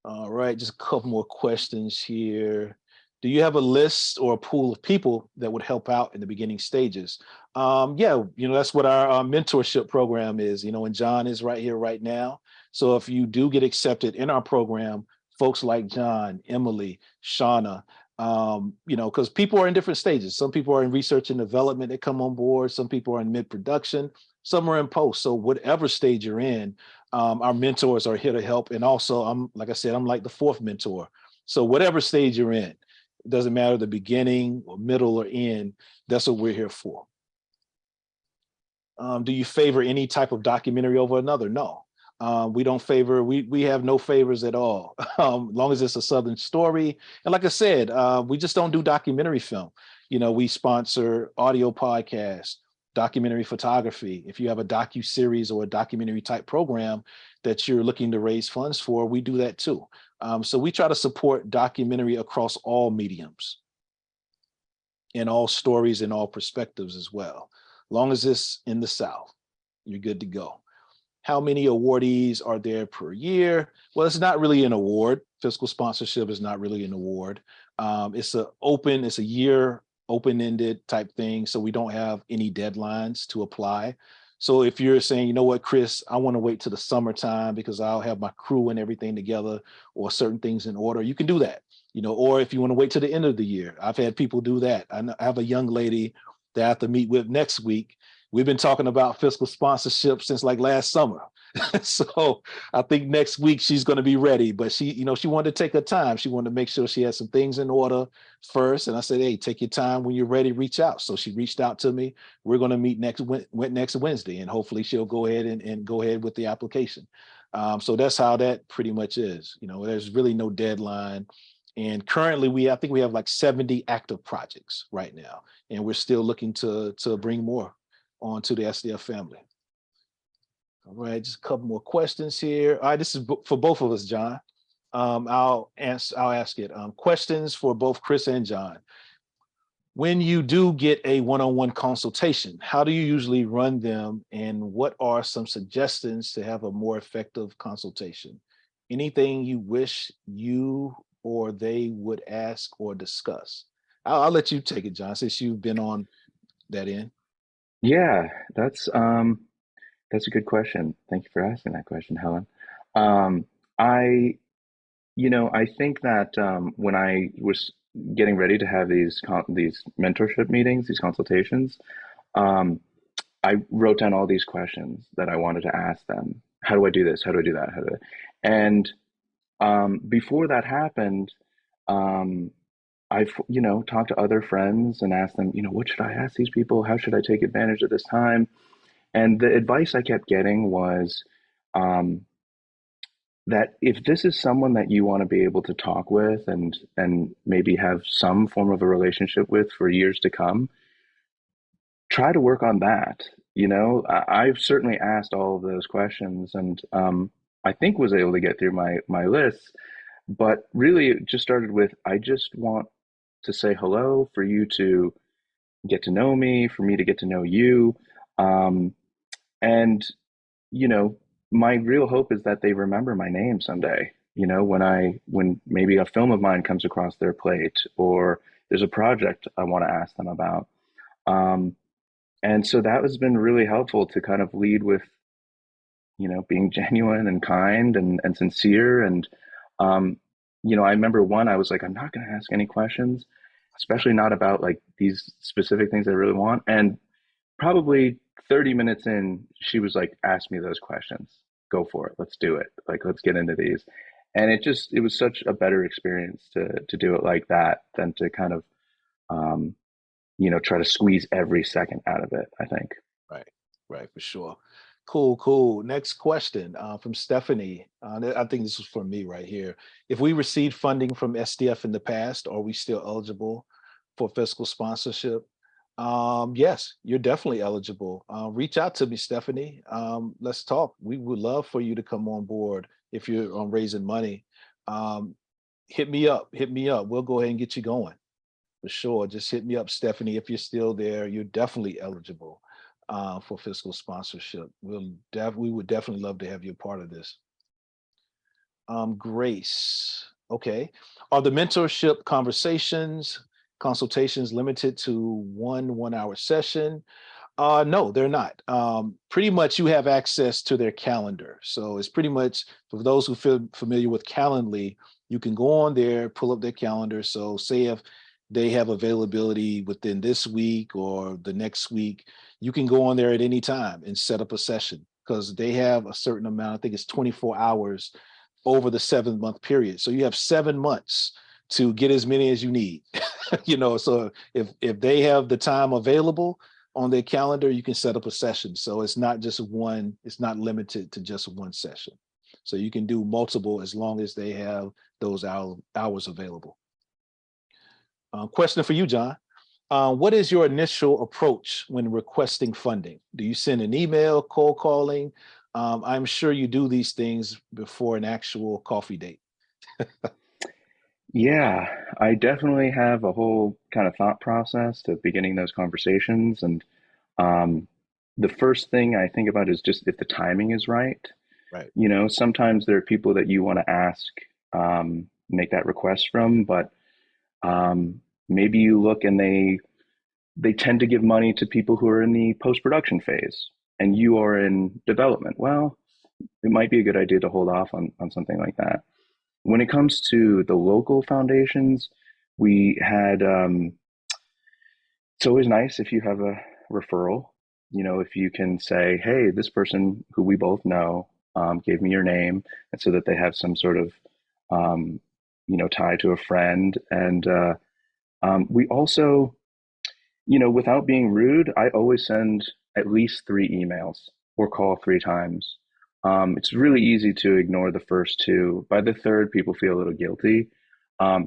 All right, just a couple more questions here. Do you have a list or a pool of people that would help out in the beginning stages? Yeah, that's what our mentorship program is, and John is right here right now. So if you do get accepted in our program, folks like John, Emily, Shauna, because people are in different stages. Some people are in research and development that come on board. Some people are in mid-production. Some are in post. So whatever stage you're in, our mentors are here to help. And also, like I said, I'm like the fourth mentor. So whatever stage you're in, it doesn't matter the beginning or middle or end, that's what we're here for. Do you favor any type of documentary over another? No. We don't favor, we have no favors at all. Long as it's a Southern story. And like I said, we just don't do documentary film. We sponsor audio podcasts, documentary photography. If you have a docu-series or a documentary type program that you're looking to raise funds for, we do that too. So we try to support documentary across all mediums, in all stories and all perspectives as well. Long as it's in the South, you're good to go. How many awardees are there per year? Well, it's not really an award. Fiscal sponsorship is not really an award. It's a year open-ended type thing. So we don't have any deadlines to apply. So if you're saying, you know what, Chris, I want to wait till the summertime because I'll have my crew and everything together or certain things in order, you can do that. Or if you want to wait till the end of the year, I've had people do that. I have a young lady that I have to meet with next week. We've been talking about fiscal sponsorship since like last summer. So I think next week she's going to be ready, but she wanted to take her time. She wanted to make sure she had some things in order first. And I said, hey, take your time. When you're ready, reach out. So she reached out to me. We're going to meet next Wednesday, and hopefully she'll go ahead and go ahead with the application. So that's how that pretty much is. There's really no deadline. And currently I think we have like 70 active projects right now, and we're still looking to bring more onto the SDF family. All right, just a couple more questions here. All right, this is for both of us, John. I'll ask it. Questions for both Chris and John. When you do get a one-on-one consultation, how do you usually run them, and what are some suggestions to have a more effective consultation? Anything you wish you or they would ask or discuss? I'll let you take it, John, since you've been on that end. Yeah, that's a good question. Thank you for asking that question, Helen. Um, I, I think that when I was getting ready to have these mentorship meetings, these consultations, um, I wrote down all these questions that I wanted to ask them. How do I do this? How do I do that? How do I? And before that happened, um, talked to other friends and asked them, what should I ask these people? How should I take advantage of this time? And the advice I kept getting was um, that if this is someone that you want to be able to talk with and maybe have some form of a relationship with for years to come, try to work on that. I've certainly asked all of those questions, and I think was able to get through my list. But really, it just started with I just want to say hello, for you to get to know me, for me to get to know you. Um, and you know, my real hope is that they remember my name someday. When maybe a film of mine comes across their plate, or there's a project I want to ask them about. Um, and so that has been really helpful to kind of lead with, being genuine and kind and sincere. And, um, I remember I was like, I'm not going to ask any questions, especially not about like these specific things I really want. And probably 30 minutes in, she was like, ask me those questions. Go for it. Let's do it. Like, let's get into these. And it was such a better experience to do it like that than to kind of, um, try to squeeze every second out of it, I think. Right, right, for sure. Cool, cool. Next question from Stephanie. I think this is for me right here. If we received funding from SDF in the past, are we still eligible for fiscal sponsorship? Yes, you're definitely eligible. Reach out to me, Stephanie. Let's talk. We would love for you to come on board if you're raising money. Um, hit me up. Hit me up. We'll go ahead and get you going for sure. Just hit me up, Stephanie. If you're still there, you're definitely eligible for fiscal sponsorship. We would definitely love to have you a part of this. Grace. Okay. Are the mentorship consultations limited to one hour session? No, they're not. Pretty much you have access to their calendar. So it's pretty much for those who feel familiar with Calendly, you can go on there, pull up their calendar. So say if they have availability within this week or the next week, you can go on there at any time and set up a session because they have a certain amount, I think it's 24 hours over the 7 month period. So you have 7 months to get as many as you need. So if they have the time available on their calendar, you can set up a session. So it's not just one, it's not limited to just one session. So you can do multiple as long as they have those hours available. Question for you, John. What is your initial approach when requesting funding? Do you send an email, cold calling? I'm sure you do these things before an actual coffee date. Yeah, I definitely have a whole kind of thought process to beginning those conversations. And um, the first thing I think about is just if the timing is right. Right. Sometimes there are people that you want to ask, make that request from, but maybe you look and they tend to give money to people who are in the post-production phase and you are in development. Well, it might be a good idea to hold off on something like that. When it comes to the local foundations, we had, it's always nice if you have a referral. If you can say, hey, this person who we both know gave me your name, and so that they have some sort of, um, tie to a friend. And we also, without being rude, I always send at least 3 emails or call 3 times. It's really easy to ignore the first two. By the third, people feel a little guilty.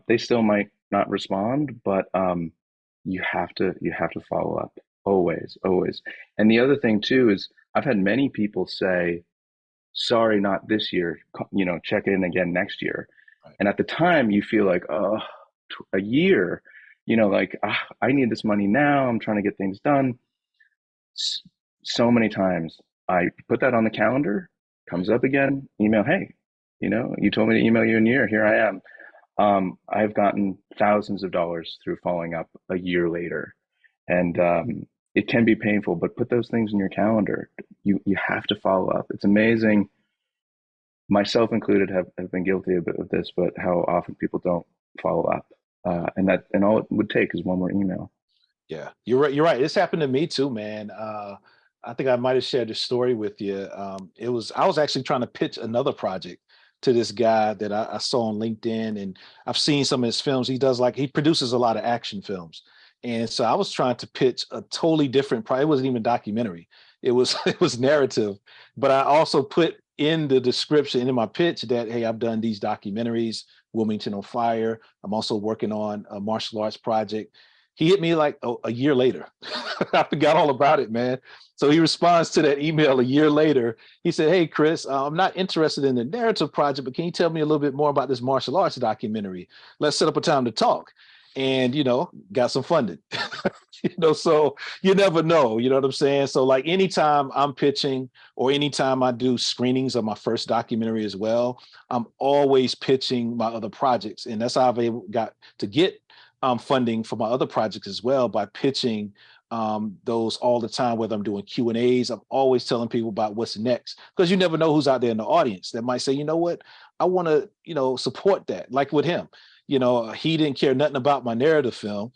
They still might not respond, but you have to follow up always, always. And the other thing too is I've had many people say, "Sorry, not this year. Check in again next year." Right. And at the time, you feel like, "Oh, a year." Like I need this money now. I'm trying to get things done. So many times I put that on the calendar, Right. comes up again, email, hey, you told me to email you in a year. Here I am. I've gotten thousands of dollars through following up a year later. And it can be painful, but put those things in your calendar. You have to follow up. It's amazing, myself included, have been guilty a bit of this, but how often people don't follow up. And all it would take is one more email. Yeah, you're right. You're right. This happened to me too, man. I think I might have shared this story with you. I was actually trying to pitch another project to this guy that I saw on LinkedIn, and I've seen some of his films. He produces a lot of action films, and so I was trying to pitch a totally different. It wasn't even documentary. It was it was narrative, but I also put in the description in my pitch that hey, I've done these documentaries, Wilmington on Fire. I'm also working on a martial arts project. He hit me like a year later. I forgot all about it, man. So he responds to that email a year later. He said, hey, Chris, I'm not interested in the narrative project, but can you tell me a little bit more about this martial arts documentary? Let's set up a time to talk. And, got some funding. So you never know, you know what I'm saying? So like anytime I'm pitching or anytime I do screenings of my first documentary as well, I'm always pitching my other projects. And that's how I've got to get funding for my other projects as well by pitching those all the time, whether I'm doing Q&As. I'm always telling people about what's next because you never know who's out there in the audience that might say, you know what, I want to, support that. Like with him, he didn't care nothing about my narrative film.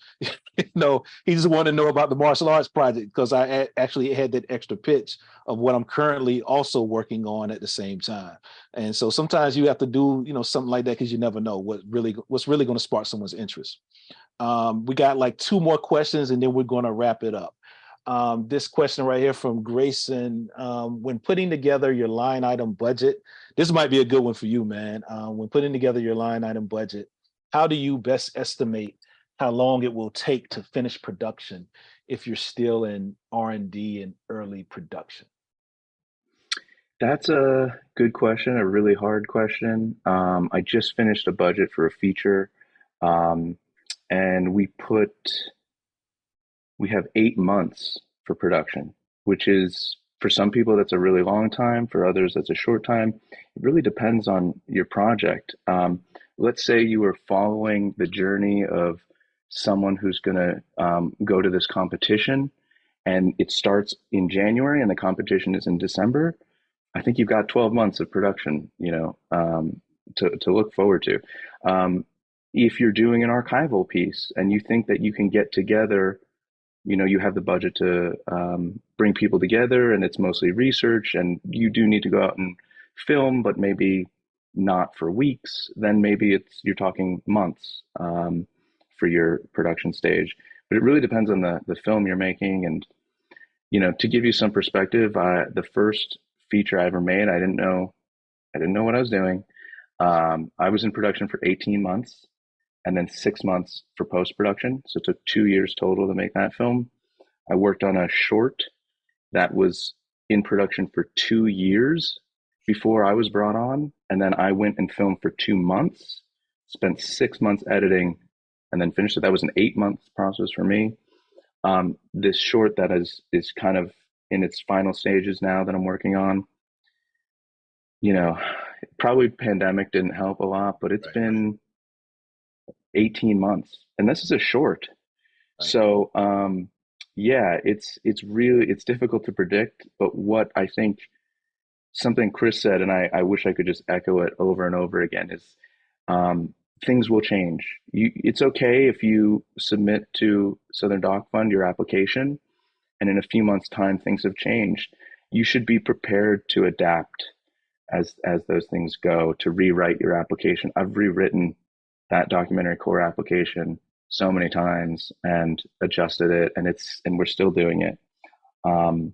He just wanted to know about the martial arts project because I actually had that extra pitch of what I'm currently also working on at the same time. And so sometimes you have to do, something like that because you never know what's really going to spark someone's interest. We got like two more questions and then we're going to wrap it up. This question right here from Grayson, when putting together your line item budget, this might be a good one for you, man. When putting together your line item budget, how do you best estimate how long it will take to finish production if you're still in R&D and early production? That's a good question, a really hard question. I just finished a budget for a feature, um, and we have 8 months for production, which is for some people that's a really long time. For others, that's a short time. It really depends on your project. Let's say you are following the journey of someone who's going to go to this competition, and it starts in January, and the competition is in December. I think you've got 12 months of production, to look forward to. Um, if you're doing an archival piece and you think that you can get together, you have the budget to bring people together and it's mostly research and you do need to go out and film, but maybe not for weeks, then maybe you're talking months for your production stage. But it really depends on the film you're making. And, to give you some perspective, the first feature I ever made, I didn't know what I was doing. I was in production for 18 months and then 6 months for post production. So it took 2 years total to make that film. I worked on a short that was in production for 2 years before I was brought on. And then I went and filmed for 2 months, spent 6 months editing, and then finished it. That was an 8 month process for me. This short that is kind of in its final stages now that I'm working on, you know, probably pandemic didn't help a lot, but it's Right, right, been 18 months and this is a short. right. So yeah, it's difficult to predict, but what I think something Chris said, and I wish I could just echo it over and over again, is um, things will change. It's okay if you submit to Southern Doc Fund your application, and in a few months' time things have changed. You should be prepared to adapt as those things go, to rewrite your application. I've rewritten that documentary core application so many times and adjusted it, and we're still doing it. Um,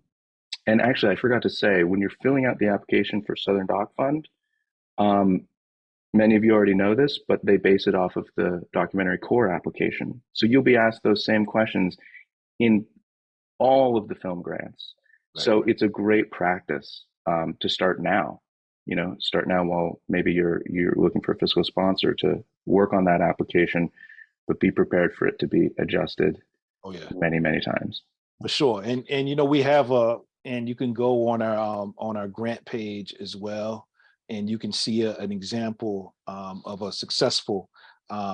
and actually, I forgot to say, when you're filling out the application for Southern Doc Fund, um, many of you already know this, but they base it off of the documentary core application. So you'll be asked those same questions in all of the film grants. Right, So right. it's a great practice to start now. Start now while maybe you're looking for a fiscal sponsor to work on that application, but be prepared for it to be adjusted Oh yeah. many, many times. For sure. And we have and you can go on our grant page as well, and you can see an example of a successful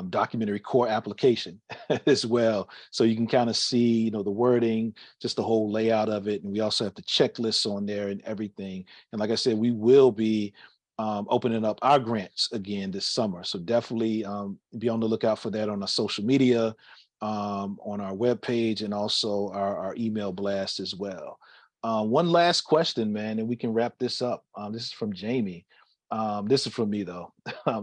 documentary core application as well. So you can kind of see, the wording, just the whole layout of it. And we also have the checklists on there and everything. And like I said, we will be opening up our grants again this summer. So definitely be on the lookout for that on our social media, on our webpage, and also our email blast as well. One last question, man, and we can wrap this up. This is from Jamie. This is from me, though.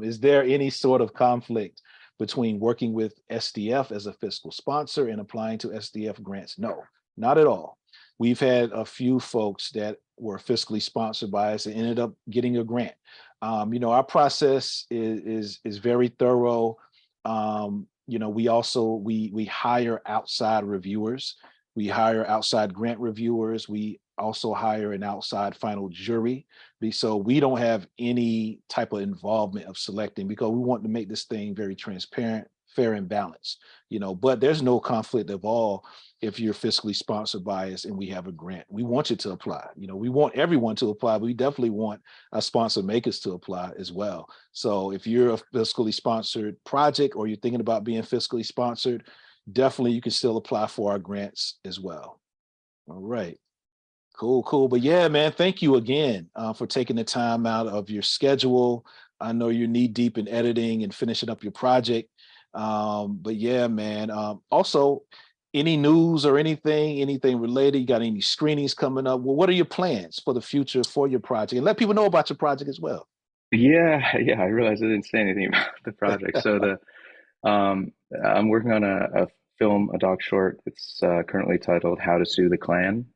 Is there any sort of conflict between working with SDF as a fiscal sponsor and applying to SDF grants? No, not at all. We've had a few folks that were fiscally sponsored by us and ended up getting a grant. Our process is very thorough. We also we hire outside reviewers. We hire outside grant reviewers. We also hire an outside final jury. So we don't have any type of involvement of selecting, because we want to make this thing very transparent, fair, and balanced. But there's no conflict of all if you're fiscally sponsored by us and we have a grant. We want you to apply. We want everyone to apply, but we definitely want our sponsor makers to apply as well. So if you're a fiscally sponsored project or you're thinking about being fiscally sponsored, definitely you can still apply for our grants as well. All right. Cool, cool. But yeah, man, thank you again for taking the time out of your schedule. I know you're knee deep in editing and finishing up your project. But yeah, man. Also, any news or anything related? You got any screenings coming up? Well, what are your plans for the future for your project? And let people know about your project as well. Yeah, yeah, I realized I didn't say anything about the project. So I'm working on a film, a doc short. It's currently titled "How to Sue the Klan."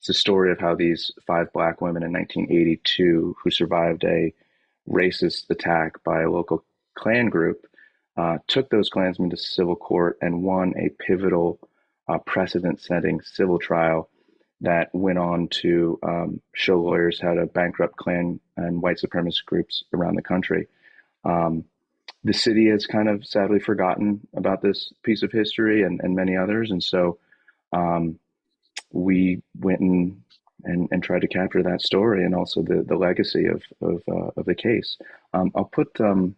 It's a story of how these five black women in 1982 who survived a racist attack by a local Klan group took those Klansmen to civil court and won a pivotal precedent-setting civil trial that went on to show lawyers how to bankrupt Klan and white supremacist groups around the country. Um, the city has kind of sadly forgotten about this piece of history and many others, and so um, we went and tried to capture that story and also the legacy of the case. I'll put some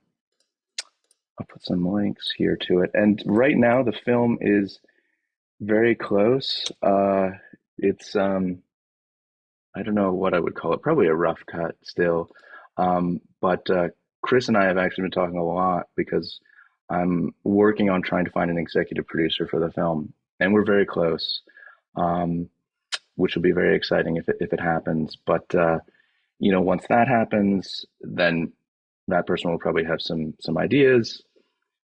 links here to it. And right now, the film is very close. It's I don't know what I would call it, probably a rough cut still. But Chris and I have actually been talking a lot because I'm working on trying to find an executive producer for the film, and we're very close, um, which will be very exciting if it happens. But once that happens, then that person will probably have some ideas.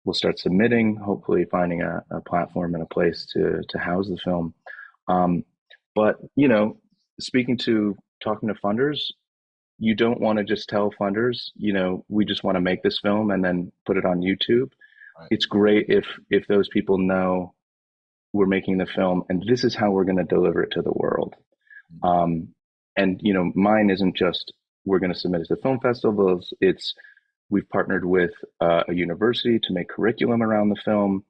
We'll start submitting, hopefully finding a platform and a place to house the film. Um, but speaking to talking to funders, you don't want to just tell funders, we just want to make this film and then put it on YouTube. Right. It's great if those people know we're making the film and this is how we're going to deliver it to the world. Um, and mine isn't just we're going to submit it to film festivals. It's we've partnered with a university to make curriculum around the film.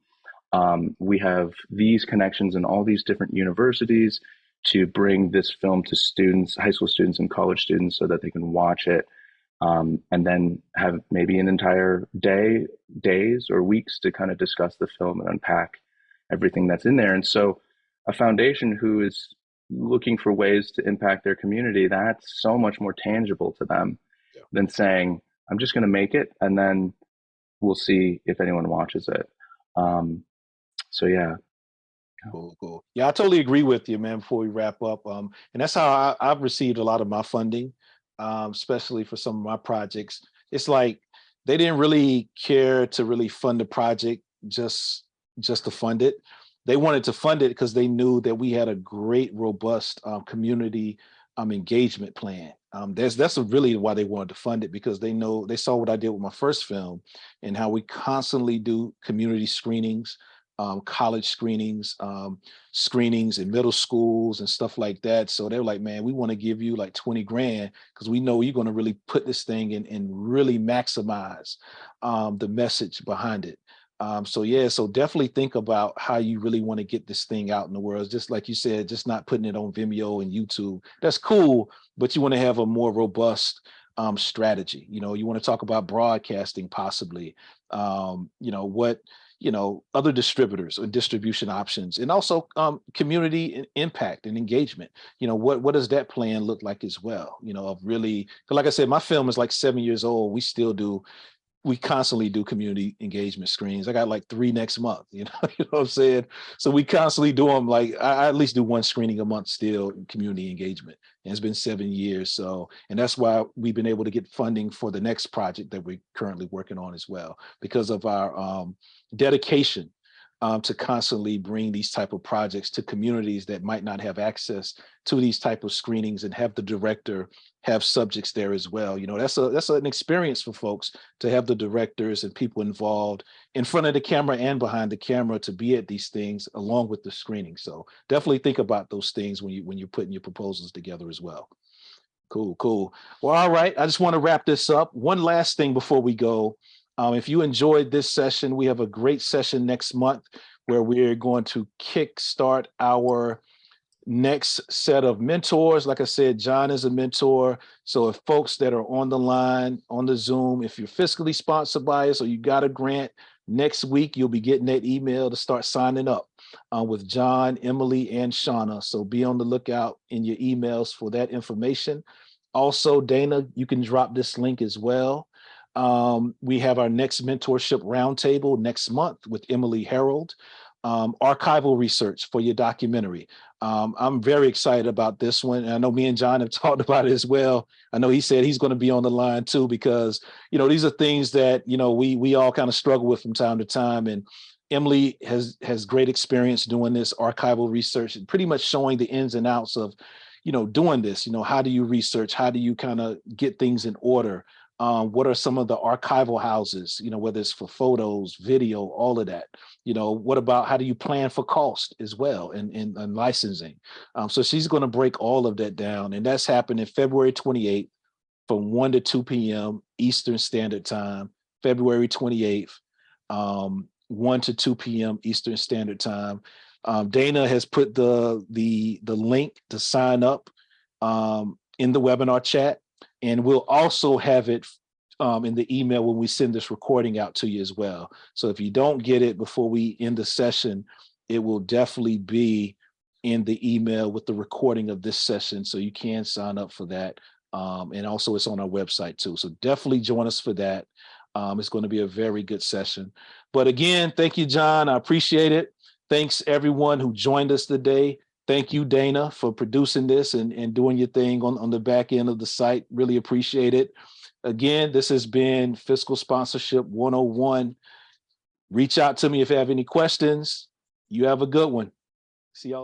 We have these connections in all these different universities to bring this film to students, high school students and college students, so that they can watch it and then have maybe an entire days or weeks to kind of discuss the film and unpack everything that's in there. And so a foundation who is looking for ways to impact their community, that's so much more tangible to them than saying, I'm just going to make it and then we'll see if anyone watches it. So yeah. Cool. Yeah, I totally agree with you, man. Before we wrap up, and that's how I've received a lot of my funding, especially for some of my projects. It's like they didn't really care to really fund the project just to fund it. They wanted to fund it because they knew that we had a great, robust community engagement plan. That's really why they wanted to fund it, because they saw what I did with my first film and how we constantly do community screenings, college screenings, screenings in middle schools and stuff like that. So they're like, man, we want to give you like 20 grand because we know you're going to really put this thing in and really maximize the message behind it. So definitely think about how you really want to get this thing out in the world. Just like you said, just not putting it on Vimeo and YouTube. That's cool, but you want to have a more robust strategy. You want to talk about broadcasting possibly. Other distributors or distribution options, and also community impact and engagement. What does that plan look like as well? Of really, like I said, my film is like 7 years old. We constantly do community engagement screens. I got like 3 next month, you know what I'm saying? So we constantly do them. Like I at least do 1 screening a month still in community engagement. And it's been 7 years. So, and that's why we've been able to get funding for the next project that we're currently working on as well, because of our dedication to constantly bring these type of projects to communities that might not have access to these type of screenings, and have the director have subjects there as well. That's an experience for folks to have the directors and people involved in front of the camera and behind the camera to be at these things along with the screening. So definitely think about those things when you're putting your proposals together as well. Cool. Well, all right. I just want to wrap this up. One last thing before we go. If you enjoyed this session, we have a great session next month where we're going to kickstart our next set of mentors. Like I said, John is a mentor. So if folks that are on the line, on the Zoom, if you're fiscally sponsored by us or you got a grant, next week you'll be getting that email to start signing up with John, Emily, and Shauna. So be on the lookout in your emails for that information. Also, Dana, you can drop this link as well. We have our next mentorship roundtable next month with Emily Harold, archival research for your documentary. I'm very excited about this one. And I know me and John have talked about it as well. I know he said he's going to be on the line too, because, these are things that, we all kind of struggle with from time to time. And Emily has great experience doing this archival research and pretty much showing the ins and outs of, doing this. How do you research? How do you kind of get things in order What are some of the archival houses, whether it's for photos, video, all of that. What about how do you plan for cost as well and licensing? So she's going to break all of that down. And that's happening February 28th from 1 to 2 p.m. Eastern Standard Time, February 28th, 1 to 2 p.m. Eastern Standard Time. Dana has put the link to sign up in the webinar chat, and we'll also have it in the email when we send this recording out to you as well. So if you don't get it before we end the session, it will definitely be in the email with the recording of this session, so you can sign up for that. And also it's on our website too. So definitely join us for that. It's going to be a very good session. But again, thank you, John. I appreciate it. Thanks everyone who joined us today. Thank you, Dana, for producing this and doing your thing on the back end of the site. Really appreciate it. Again, this has been Fiscal Sponsorship 101. Reach out to me if you have any questions. You have a good one. See y'all later.